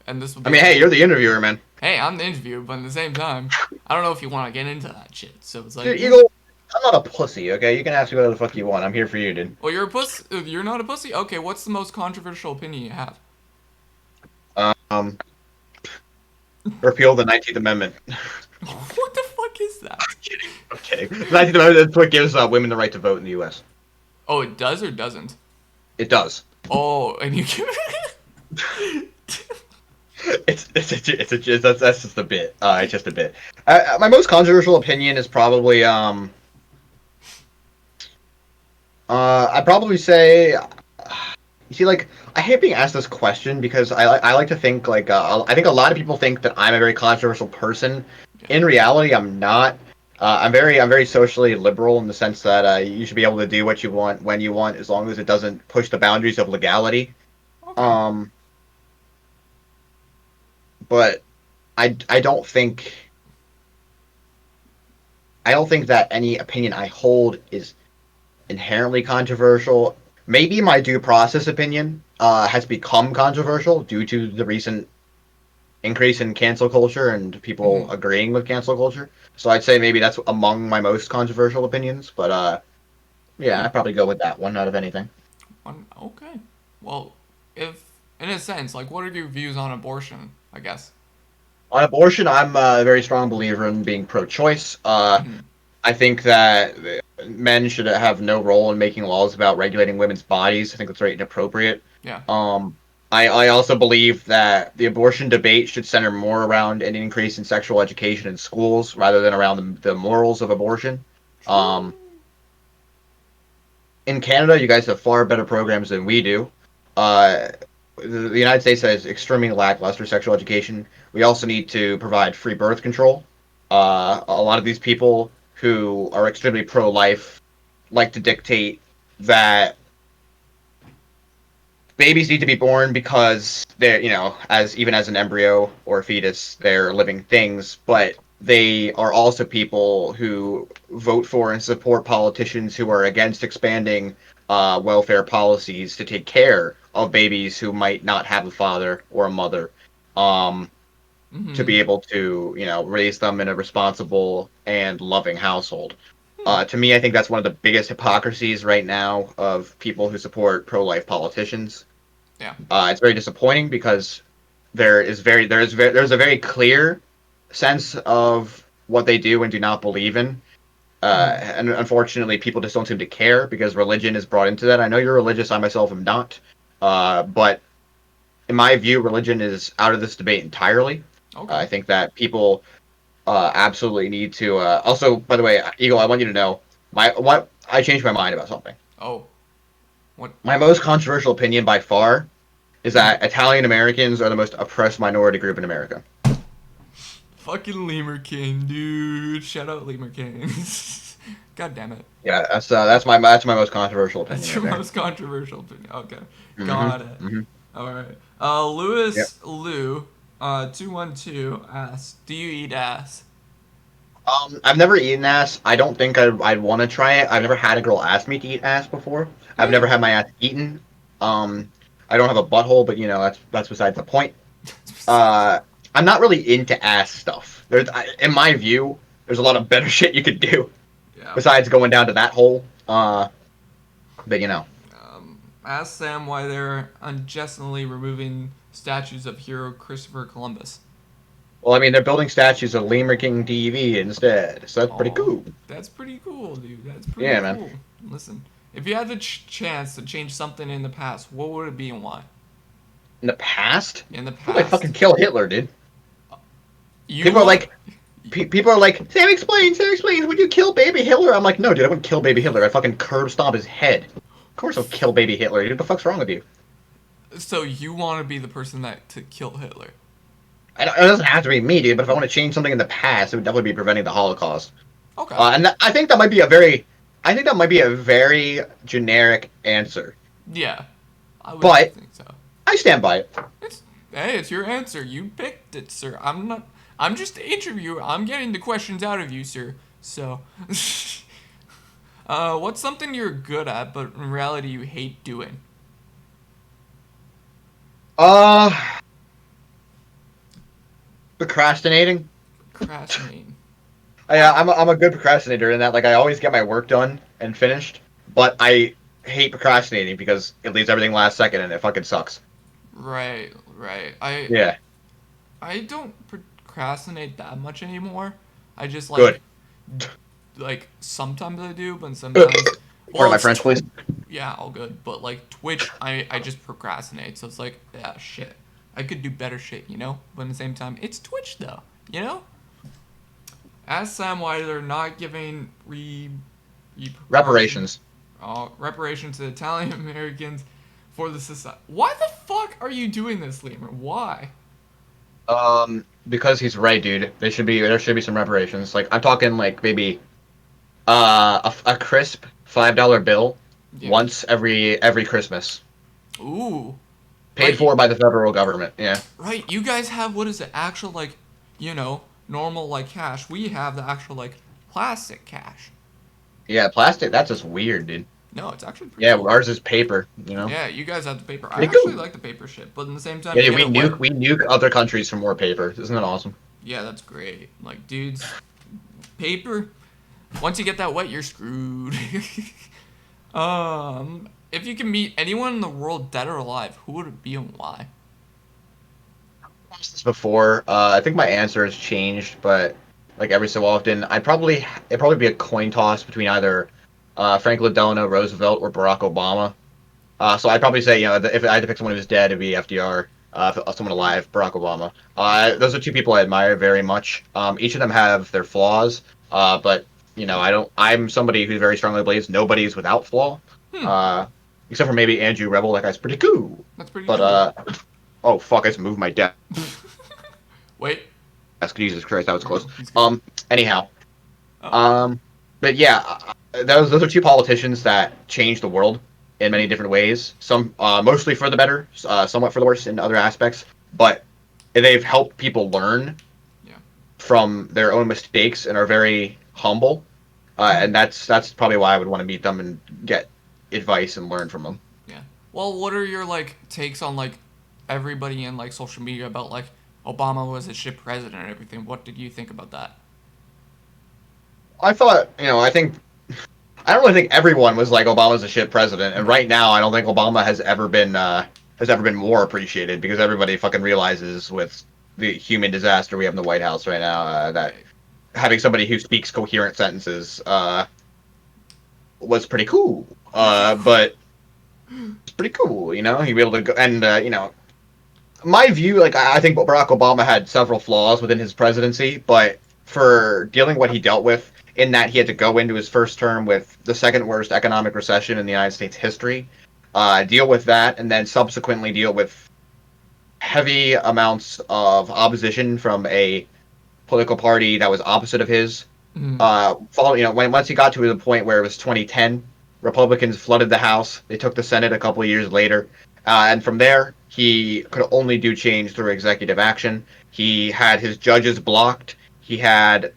and this. I mean, hey, you're the interviewer, man. Hey, I'm the interviewer, but at the same time, I don't know if you want to get into that shit. So it's like, dude, I'm not a pussy, okay? You can ask me whatever the fuck you want. I'm here for you, dude. Well, you're a pussy. You're not a pussy. Okay, what's the most controversial opinion you have? Repeal the 19th Amendment. What the fuck is that? I'm kidding. The 19th Amendment is what gives women the right to vote in the U.S. Oh, it does or doesn't? It does. Oh, and you can. That's just a bit. It's just a bit. My most controversial opinion is probably I'd probably say, you see, like, I hate being asked this question because I like to think like I think a lot of people think that I'm a very controversial person. In reality, I'm not. I'm very socially liberal in the sense that you should be able to do what you want when you want, as long as it doesn't push the boundaries of legality. Okay. But I don't think I don't think that any opinion I hold is inherently controversial. Maybe my due process opinion has become controversial due to the recent increase in cancel culture and people agreeing with cancel culture. So I'd say maybe that's among my most controversial opinions. But yeah, I'd probably go with that one out of anything. Okay. Well, if in a sense, like, what are your views on abortion? I guess. On abortion, I'm a very strong believer in being pro-choice. I think that men should have no role in making laws about regulating women's bodies. I think that's very inappropriate. Yeah. I also believe that the abortion debate should center more around an increase in sexual education in schools rather than around the morals of abortion. In Canada, you guys have far better programs than we do. The United States has extremely lackluster sexual education. We also need to provide free birth control. A lot of these people who are extremely pro-life like to dictate that babies need to be born because they're, as even as an embryo or a fetus, they're living things, but they are also people who vote for and support politicians who are against expanding welfare policies to take care of babies who might not have a father or a mother, to be able to, raise them in a responsible and loving household. To me, I think that's one of the biggest hypocrisies right now of people who support pro-life politicians. Yeah. It's very disappointing because there's a very clear sense of what they do and do not believe in. And unfortunately, people just don't seem to care because religion is brought into that. I know you're religious. I myself am not. But in my view, religion is out of this debate entirely. Okay. I think that people absolutely need to. Also, by the way, Eagle, I want you to know I changed my mind about something. Oh. What? My most controversial opinion by far is that Italian Americans are the most oppressed minority group in America. Fucking Lemur King, dude. Shout out Lemur King. God damn it. Yeah, that's my most controversial opinion. That's your right there. most controversial opinion. Okay. Got it. All right. Lewis Lou 212 asks, do you eat ass? I've never eaten ass. I don't think I'd want to try it. I've never had a girl ask me to eat ass before. I've never had my ass eaten. I don't have a butthole, but that's besides the point. I'm not really into ass stuff. In my view, there's a lot of better shit you could do besides going down to that hole. But Ask Sam why they're unjustly removing statues of hero Christopher Columbus. Well, I mean, they're building statues of Lemur King TV instead, so that's pretty cool. That's pretty cool, dude. That's pretty cool. Man. Listen, if you had the chance to change something in the past, what would it be and why? In the past? In the past. I'd fucking kill Hitler, dude. People are like, Sam explains, would you kill baby Hitler? I'm like, no, dude, I wouldn't kill baby Hitler. I'd fucking curb stomp his head. Of course I'll kill baby Hitler, dude. What the fuck's wrong with you? So you want to be the person to kill Hitler? It doesn't have to be me, dude, but if I want to change something in the past, it would definitely be preventing the Holocaust. Okay. I think that might be a very generic answer. Yeah. I would think so. I stand by it. It's your answer. You picked it, sir. I'm just the interviewer. I'm getting the questions out of you, sir. So, what's something you're good at, but in reality you hate doing? Procrastinating. Yeah, I'm a good procrastinator in that, like, I always get my work done and finished, but I hate procrastinating because it leaves everything last second and it fucking sucks. Right. I don't procrastinate that much anymore. I just Good. like sometimes I do, but sometimes. Pardon my French, please. Yeah, all good. But like Twitch, I just procrastinate. So it's like, yeah, shit. I could do better shit, But at the same time, it's Twitch though, Ask Sam why they're not giving reparations. Reparations to Italian Americans for the society. Why the fuck are you doing this, Lemur? Why? Because he's right, dude. There should be some reparations. Like, I'm talking like maybe a crisp $5 bill once every Christmas. Ooh. Paid for by the federal government. Yeah. Right. You guys have what is it? Actual normal cash. We have the actual plastic cash. Yeah, plastic. That's just weird, dude. No, it's actually pretty Yeah, cool. ours is paper. You know. Yeah, you guys have the paper. I Pretty actually cool. like the paper shit, but at the same time, Yeah, you we get it wet. nuke other countries for more paper. Isn't that awesome? Yeah, that's great. Like, dudes, paper. Once you get that wet, you're screwed. If you can meet anyone in the world, dead or alive, who would it be and why? This before. I think my answer has changed, but like every so often, it'd probably be a coin toss between either Franklin Delano Roosevelt or Barack Obama. So I'd probably say, if I had to pick someone who's dead, it'd be FDR. If someone alive, Barack Obama. Those are two people I admire very much. Each of them have their flaws, but I'm somebody who very strongly believes nobody's without flaw. Except for maybe Andrew Rebel. That guy's pretty cool. That's pretty But oh fuck! I just moved my desk. Wait. Jesus Christ, that was close. He's good. Anyhow. Oh. But yeah, those are two politicians that changed the world in many different ways. Some mostly for the better, somewhat for the worse in other aspects. But they've helped people learn from their own mistakes and are very humble. And that's probably why I would want to meet them and get advice and learn from them. Yeah. Well, what are your takes on everybody in social media about Obama was a shit president and everything? What did you think about that? I thought, I don't really think everyone was like Obama's a shit president, and right now I don't think Obama has ever been more appreciated because everybody fucking realizes with the human disaster we have in the White House right now that having somebody who speaks coherent sentences was pretty cool. But it's pretty cool, he'd be able to go and my view, I think Barack Obama had several flaws within his presidency, but for dealing what he dealt with, in that he had to go into his first term with the second worst economic recession in the United States history, deal with that, and then subsequently deal with heavy amounts of opposition from a political party that was opposite of his. Once he got to the point where it was 2010, Republicans flooded the House. They took the Senate a couple of years later. And from there, he could only do change through executive action. He had his judges blocked. He had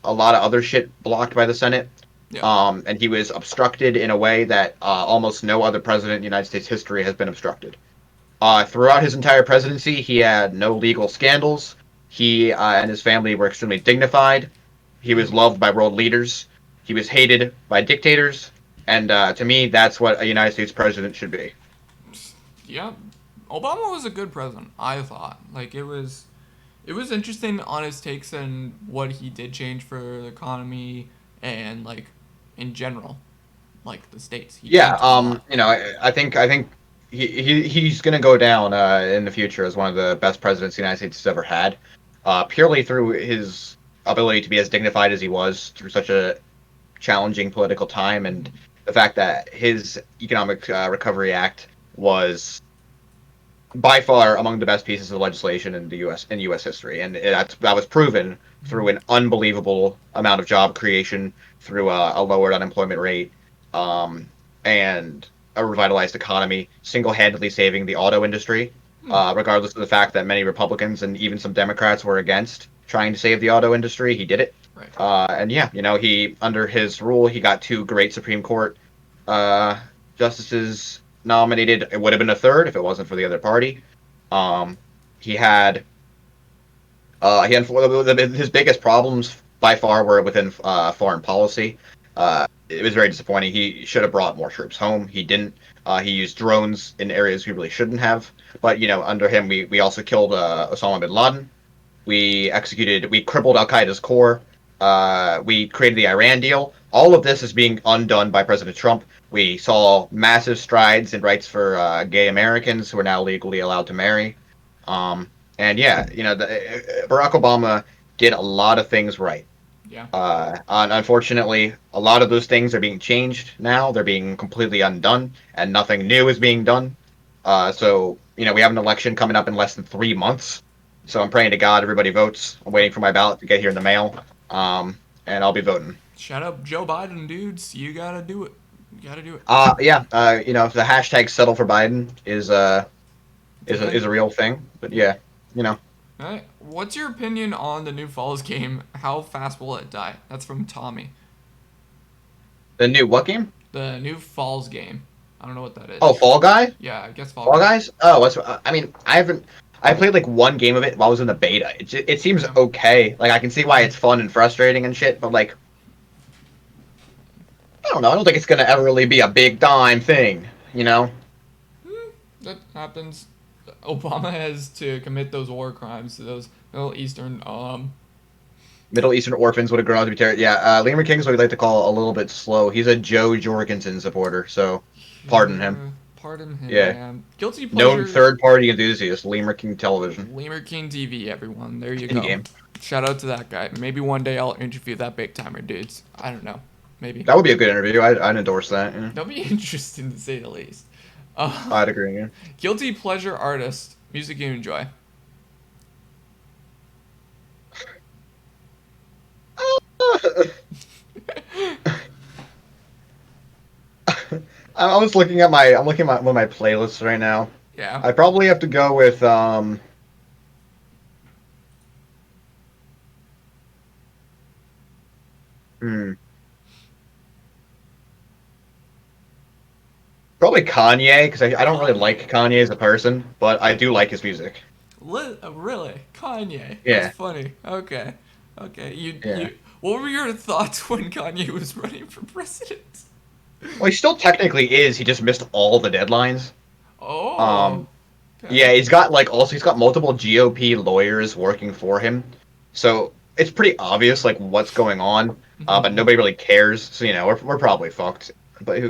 a lot of other shit blocked by the Senate. Yeah. And he was obstructed in a way that almost no other president in United States history has been obstructed. Throughout his entire presidency, he had no legal scandals. He and his family were extremely dignified. He was loved by world leaders. He was hated by dictators. And to me, that's what a United States president should be. Yeah, Obama was a good president, I thought. It was interesting on his takes and what he did change for the economy and in general, the states. I think he's gonna go down in the future as one of the best presidents the United States has ever had, purely through his ability to be as dignified as he was through such a challenging political time, and the fact that his Economic Recovery Act was by far among the best pieces of legislation in U.S. history, and that was proven through an unbelievable amount of job creation, through a lowered unemployment rate, and a revitalized economy, single-handedly saving the auto industry, regardless of the fact that many Republicans and even some Democrats were against trying to save the auto industry. He did it. Right. And he under his rule, he got 2 great Supreme Court justices nominated. It would have been a third if it wasn't for the other party. He had his biggest problems by far were within foreign policy. It was very disappointing. He should have brought more troops home. He didn't. He used drones in areas he really shouldn't have. But under him, we also killed Osama bin Laden. We crippled Al Qaeda's core. We created the Iran deal. All of this is being undone by President Trump. We saw massive strides in rights for gay Americans who are now legally allowed to marry. Barack Obama did a lot of things right. Yeah. Unfortunately, a lot of those things are being changed now. They're being completely undone, and nothing new is being done. So we have an election coming up in less than 3 months. So I'm praying to God everybody votes. I'm waiting for my ballot to get here in the mail. And I'll be voting. Shout out Joe Biden, dudes. You gotta do it. You gotta do it. If the hashtag settle for Biden is a real thing. But yeah, Alright, what's your opinion on the new Falls game? How fast will it die? That's from Tommy. The new what game? The new Falls game. I don't know what that is. Oh, Fall Guy? Yeah, I guess Fall Guys? Oh, I mean, I played like one game of it while I was in the beta. It seems okay. Like, I can see why it's fun and frustrating and shit, but like, I don't know. I don't think it's gonna ever really be a big time thing, you know? That happens. Obama has to commit those war crimes to those Middle Eastern, Middle Eastern orphans would have grown up to be terrorists. Yeah, Lemur King's what we like to call a little bit slow. He's a Joe Jorgensen supporter, so pardon him. Pardon him, Yeah. man. Guilty pleasure. Known third-party enthusiast, Lemur King Television. Lemur King TV, everyone. There you In go. game. Shout out to that guy. Maybe one day I'll interview that big timer dudes. I don't know. Maybe. That would be a good interview. I'd endorse that. Yeah. That'd be interesting to say the least. I'd agree. Yeah. Guilty pleasure artist. Music you enjoy. I was looking at my one of my playlists right now. Yeah. I probably have to go with probably Kanye, because I don't really like Kanye as a person, but I do like his music. Really? Kanye? Yeah. That's funny. Okay. Okay. Yeah. What were your thoughts when Kanye was running for president? Well, he still technically is. He just missed all the deadlines. Oh. Okay. Yeah, he's got multiple GOP lawyers working for him, so it's pretty obvious like what's going on. But nobody really cares. So we're probably fucked. But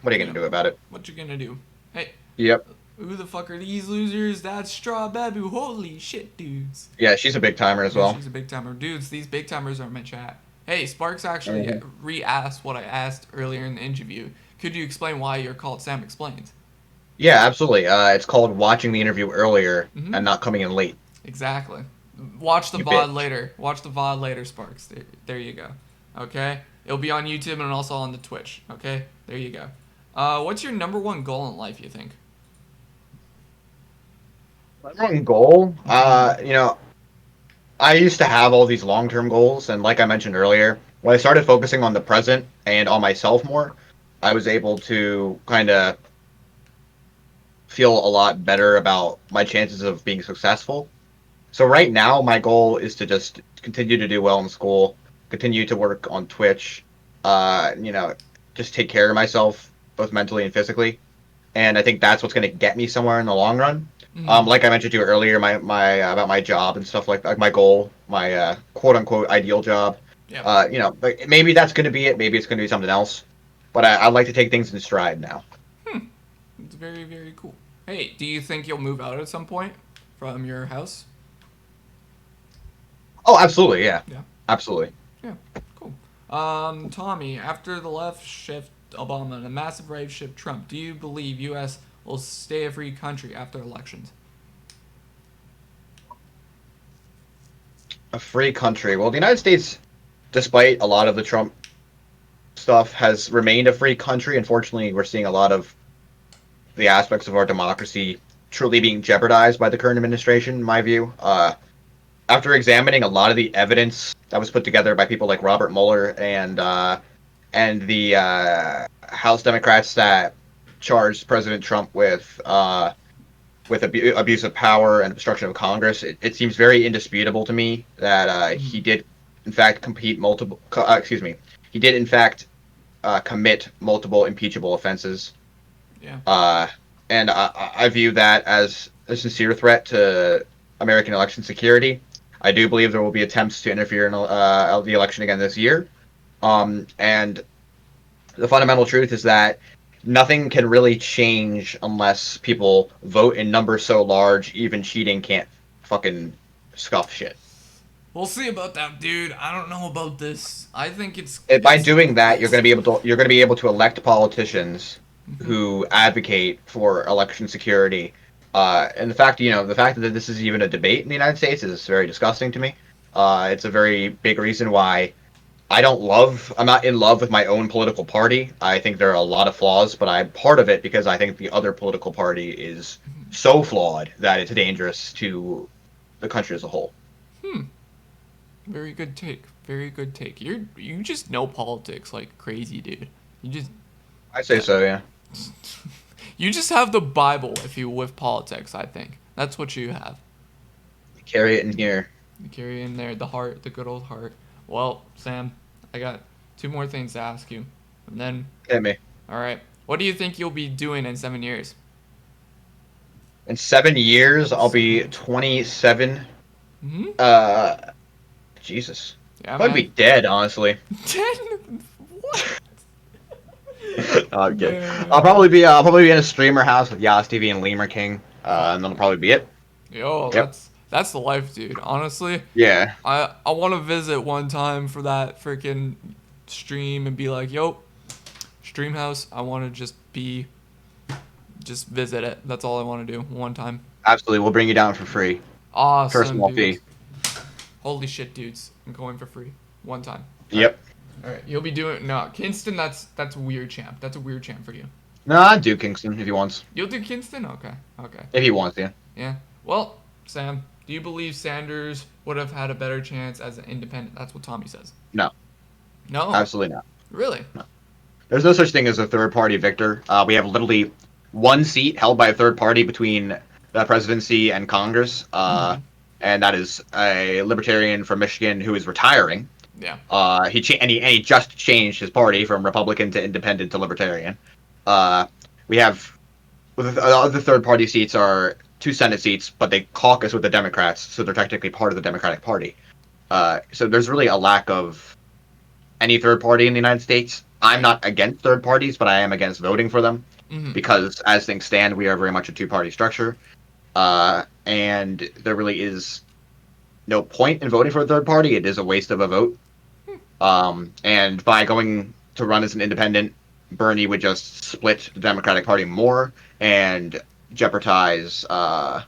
what are you gonna do about it? What you gonna do? Hey. Yep. Who the fuck are these losers? That's Straw Babu. Holy shit, dudes. Yeah, she's a big timer as well. She's a big timer. Dudes, these big timers are in my chat. Hey, Sparks actually re-asked what I asked earlier in the interview. Could you explain why you're called SamExplains? Yeah, absolutely. It's called watching the interview earlier and not coming in late. Exactly. Watch the You VOD bitch. later. Watch the VOD later, Sparks. There you go. Okay? It'll be on YouTube and also on the Twitch. Okay? There you go. What's your number one goal in life, you think? Number one goal? I used to have all these long-term goals, and like I mentioned earlier, when I started focusing on the present and on myself more, I was able to kind of feel a lot better about my chances of being successful. So right now, my goal is to just continue to do well in school, continue to work on Twitch, just take care of myself, both mentally and physically. And I think that's what's going to get me somewhere in the long run. Like I mentioned to you earlier, my about my job and stuff like my goal, my quote unquote ideal job. Yeah. Maybe that's going to be it. Maybe it's going to be something else. But I'd like to take things in stride now. It's very, very cool. Hey, do you think you'll move out at some point from your house? Oh, absolutely, yeah. Yeah. Absolutely. Yeah, cool. Tommy, after the left shift Obama and the massive right shift Trump, do you believe U.S. will stay a free country after elections? A free country. Well, the United States, despite a lot of the Trump stuff, has remained a free country. Unfortunately, we're seeing a lot of the aspects of our democracy truly being jeopardized by the current administration, in my view. After examining a lot of the evidence that was put together by people like Robert Mueller and the House Democrats that charged President Trump with abuse of power and obstruction of Congress, it seems very indisputable to me that he did, in fact, he did in fact commit multiple impeachable offenses. Yeah. And I view that as a sincere threat to American election security. I do believe there will be attempts to interfere in the election again this year. And the fundamental truth is that nothing can really change unless people vote in numbers so large, even cheating can't fucking scuff shit. We'll see about that, dude. I don't know about this. I think it's By doing that, you're going to be able to elect politicians who advocate for election security. And the fact that this is even a debate in the United States is very disgusting to me. It's a very big reason why I'm not in love with my own political party. I think there are a lot of flaws, but I'm part of it because I think the other political party is so flawed that it's dangerous to the country as a whole. Very good take. Very good take. You just know politics like crazy, dude. I say so, yeah. You just have the Bible if you with politics, I think. That's what you have. Carry it in here. You carry in there the heart, the good old heart. Well, Sam, I got 2 more things to ask you. And then, Hit me. all right. What do you think you'll be doing in 7 years? In 7 years, I'll be 27. Jesus. Yeah, Probably be dead, honestly. 10? What? Okay. Man. I'll probably be in a streamer house with Yas TV and Lemur King, and that'll probably be it. Yo, Yep. that's the life, dude. Honestly, Yeah. I want to visit one time for that freaking stream and be like, yo, stream house. I want to just visit it. That's all I want to do one time. Absolutely. We'll bring you down for free. Awesome, For a small dudes. fee. Holy shit, dudes! I'm going for free one time. Yep. All right, you'll be doing no Kingston. That's weird, champ. That's a weird champ for you. No, I'd do Kingston if he wants. You'll do Kingston? Okay. If he wants, yeah. Yeah. Well, Sam, do you believe Sanders would have had a better chance as an independent? That's what Tommy says. No. No. Absolutely not. Really? No. There's no such thing as a third party victor. We have literally one seat held by a third party between the presidency and Congress, and that is a libertarian from Michigan who is retiring. Yeah. He just changed his party from Republican to Independent to Libertarian. We have the other third party seats are 2 Senate seats, but they caucus with the Democrats, so they're technically part of the Democratic Party. So there's really a lack of any third party in the United States. I'm not against third parties, but I am against voting for them because, as things stand, we are very much a 2-party structure, and there really is no point in voting for a third party. It is a waste of a vote. And by going to run as an independent, Bernie would just split the Democratic Party more and jeopardize the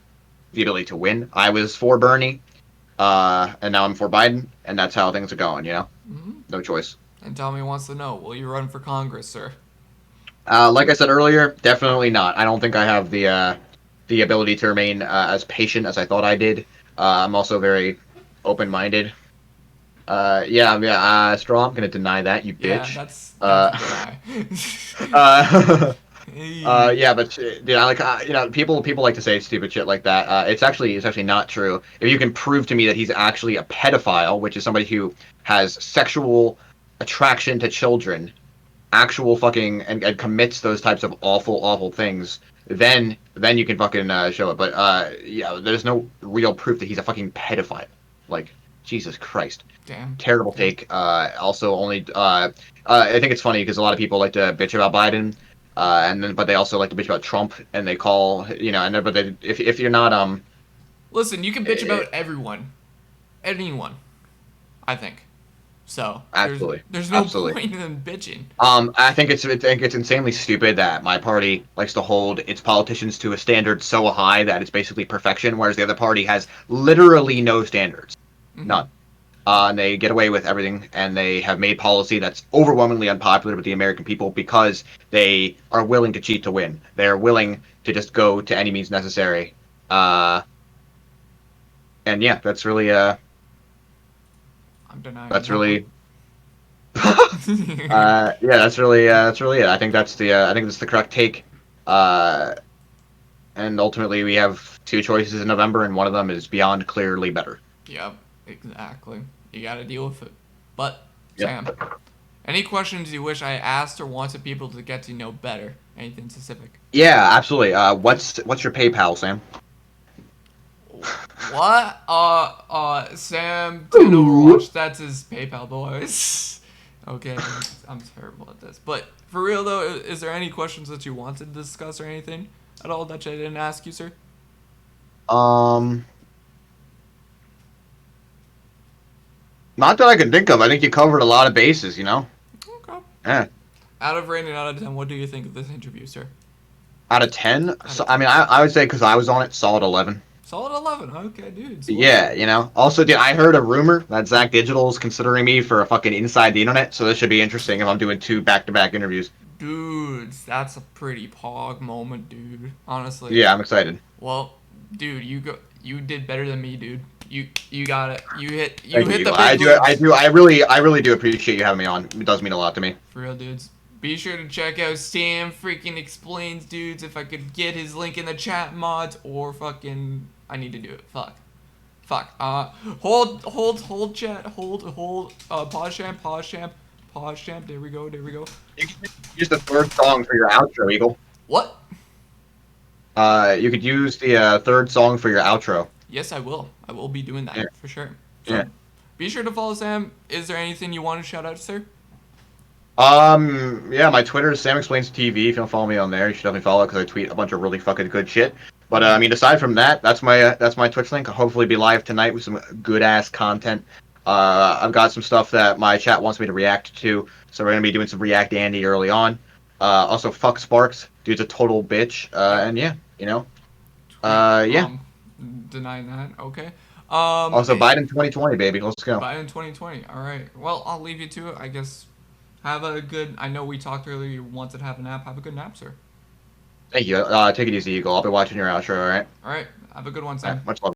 ability to win. I was for Bernie, and now I'm for Biden, and that's how things are going, you know? No choice. And Tommy wants to know, will you run for Congress, sir? Like I said earlier, definitely not. I don't think I have the ability to remain as patient as I thought I did. I'm also very open-minded. Straw, I'm gonna deny that, you bitch. Yeah, that's a Yeah, but people like to say stupid shit like that. It's actually not true. If you can prove to me that he's actually a pedophile, which is somebody who has sexual attraction to children, actual fucking and commits those types of awful things, then you can fucking show it. But there's no real proof that he's a fucking pedophile. Like, Jesus Christ. Damn. Terrible take. Also, only I think it's funny because a lot of people like to bitch about Biden, but they also like to bitch about Trump, and they call if you're not Listen, you can bitch about anyone. I think. So absolutely, there's no point in bitching. I think it's insanely stupid that my party likes to hold its politicians to a standard so high that it's basically perfection, whereas the other party has literally no standards, none. And they get away with everything, and they have made policy that's overwhelmingly unpopular with the American people because they are willing to cheat to win. They are willing to just go to any means necessary. And yeah, that's really I'm denying. that's really that's really it. I think that's the correct take. And ultimately, we have 2 choices in November, and one of them is beyond clearly better. Yep, exactly. You gotta deal with it. But, Yep. Sam, any questions you wish I asked or wanted people to get to know better? Anything specific? Yeah, absolutely. What's your PayPal, Sam? What? Sam did Overwatch. That's his PayPal, boys. Okay, I'm terrible at this. But, for real though, is there any questions that you wanted to discuss or anything at all that I didn't ask you, sir? Not that I can think of. I think you covered a lot of bases, you know? Okay. Yeah. Out of rating out of 10, what do you think of this interview, sir? Out of 10? So, I mean, I would say, because I was on it, solid 11. Solid 11. Okay, dude. Solid. Yeah, you know? Also, dude, I heard a rumor that Zach Digital is considering me for a fucking Inside the Internet, so this should be interesting if I'm doing 2 back-to-back interviews. Dudes, that's a pretty pog moment, dude. Honestly. Yeah, I'm excited. Well, dude, You did better than me, dude. You got it. You hit Thank the you. big I do. leagues. I really do appreciate you having me on. It does mean a lot to me. For real, dudes. Be sure to check out Sam freaking explains, dudes. If I could get his link in the chat mods, or fucking I need to do it. Fuck. Hold chat. Hold. Pause champ. There we go. You can use the third song for your outro, Eagle. What? You could use the third song for your outro. Yes, I will. I will be doing that for sure. So, Yeah. be sure to follow Sam. Is there anything you want to shout out, sir? Yeah, my Twitter is SamExplains TV. If you don't follow me on there, you should definitely follow because I tweet a bunch of really fucking good shit. But I mean, aside from that, that's my Twitch link. I'll hopefully be live tonight with some good ass content. I've got some stuff that my chat wants me to react to, so we're gonna be doing some React Andy early on. Also, fuck Sparks, dude's a total bitch. And yeah, you know, yeah. Denying that. Okay. Also, Biden 2020, baby. Let's go. Biden 2020. All right. Well, I'll leave you to it. I guess. Have a good. I know we talked earlier. You wanted to have a nap. Have a good nap, sir. Thank you. Take it easy, Eagle. I'll be watching your outro. All right. All right. Have a good one, Sam. Much love.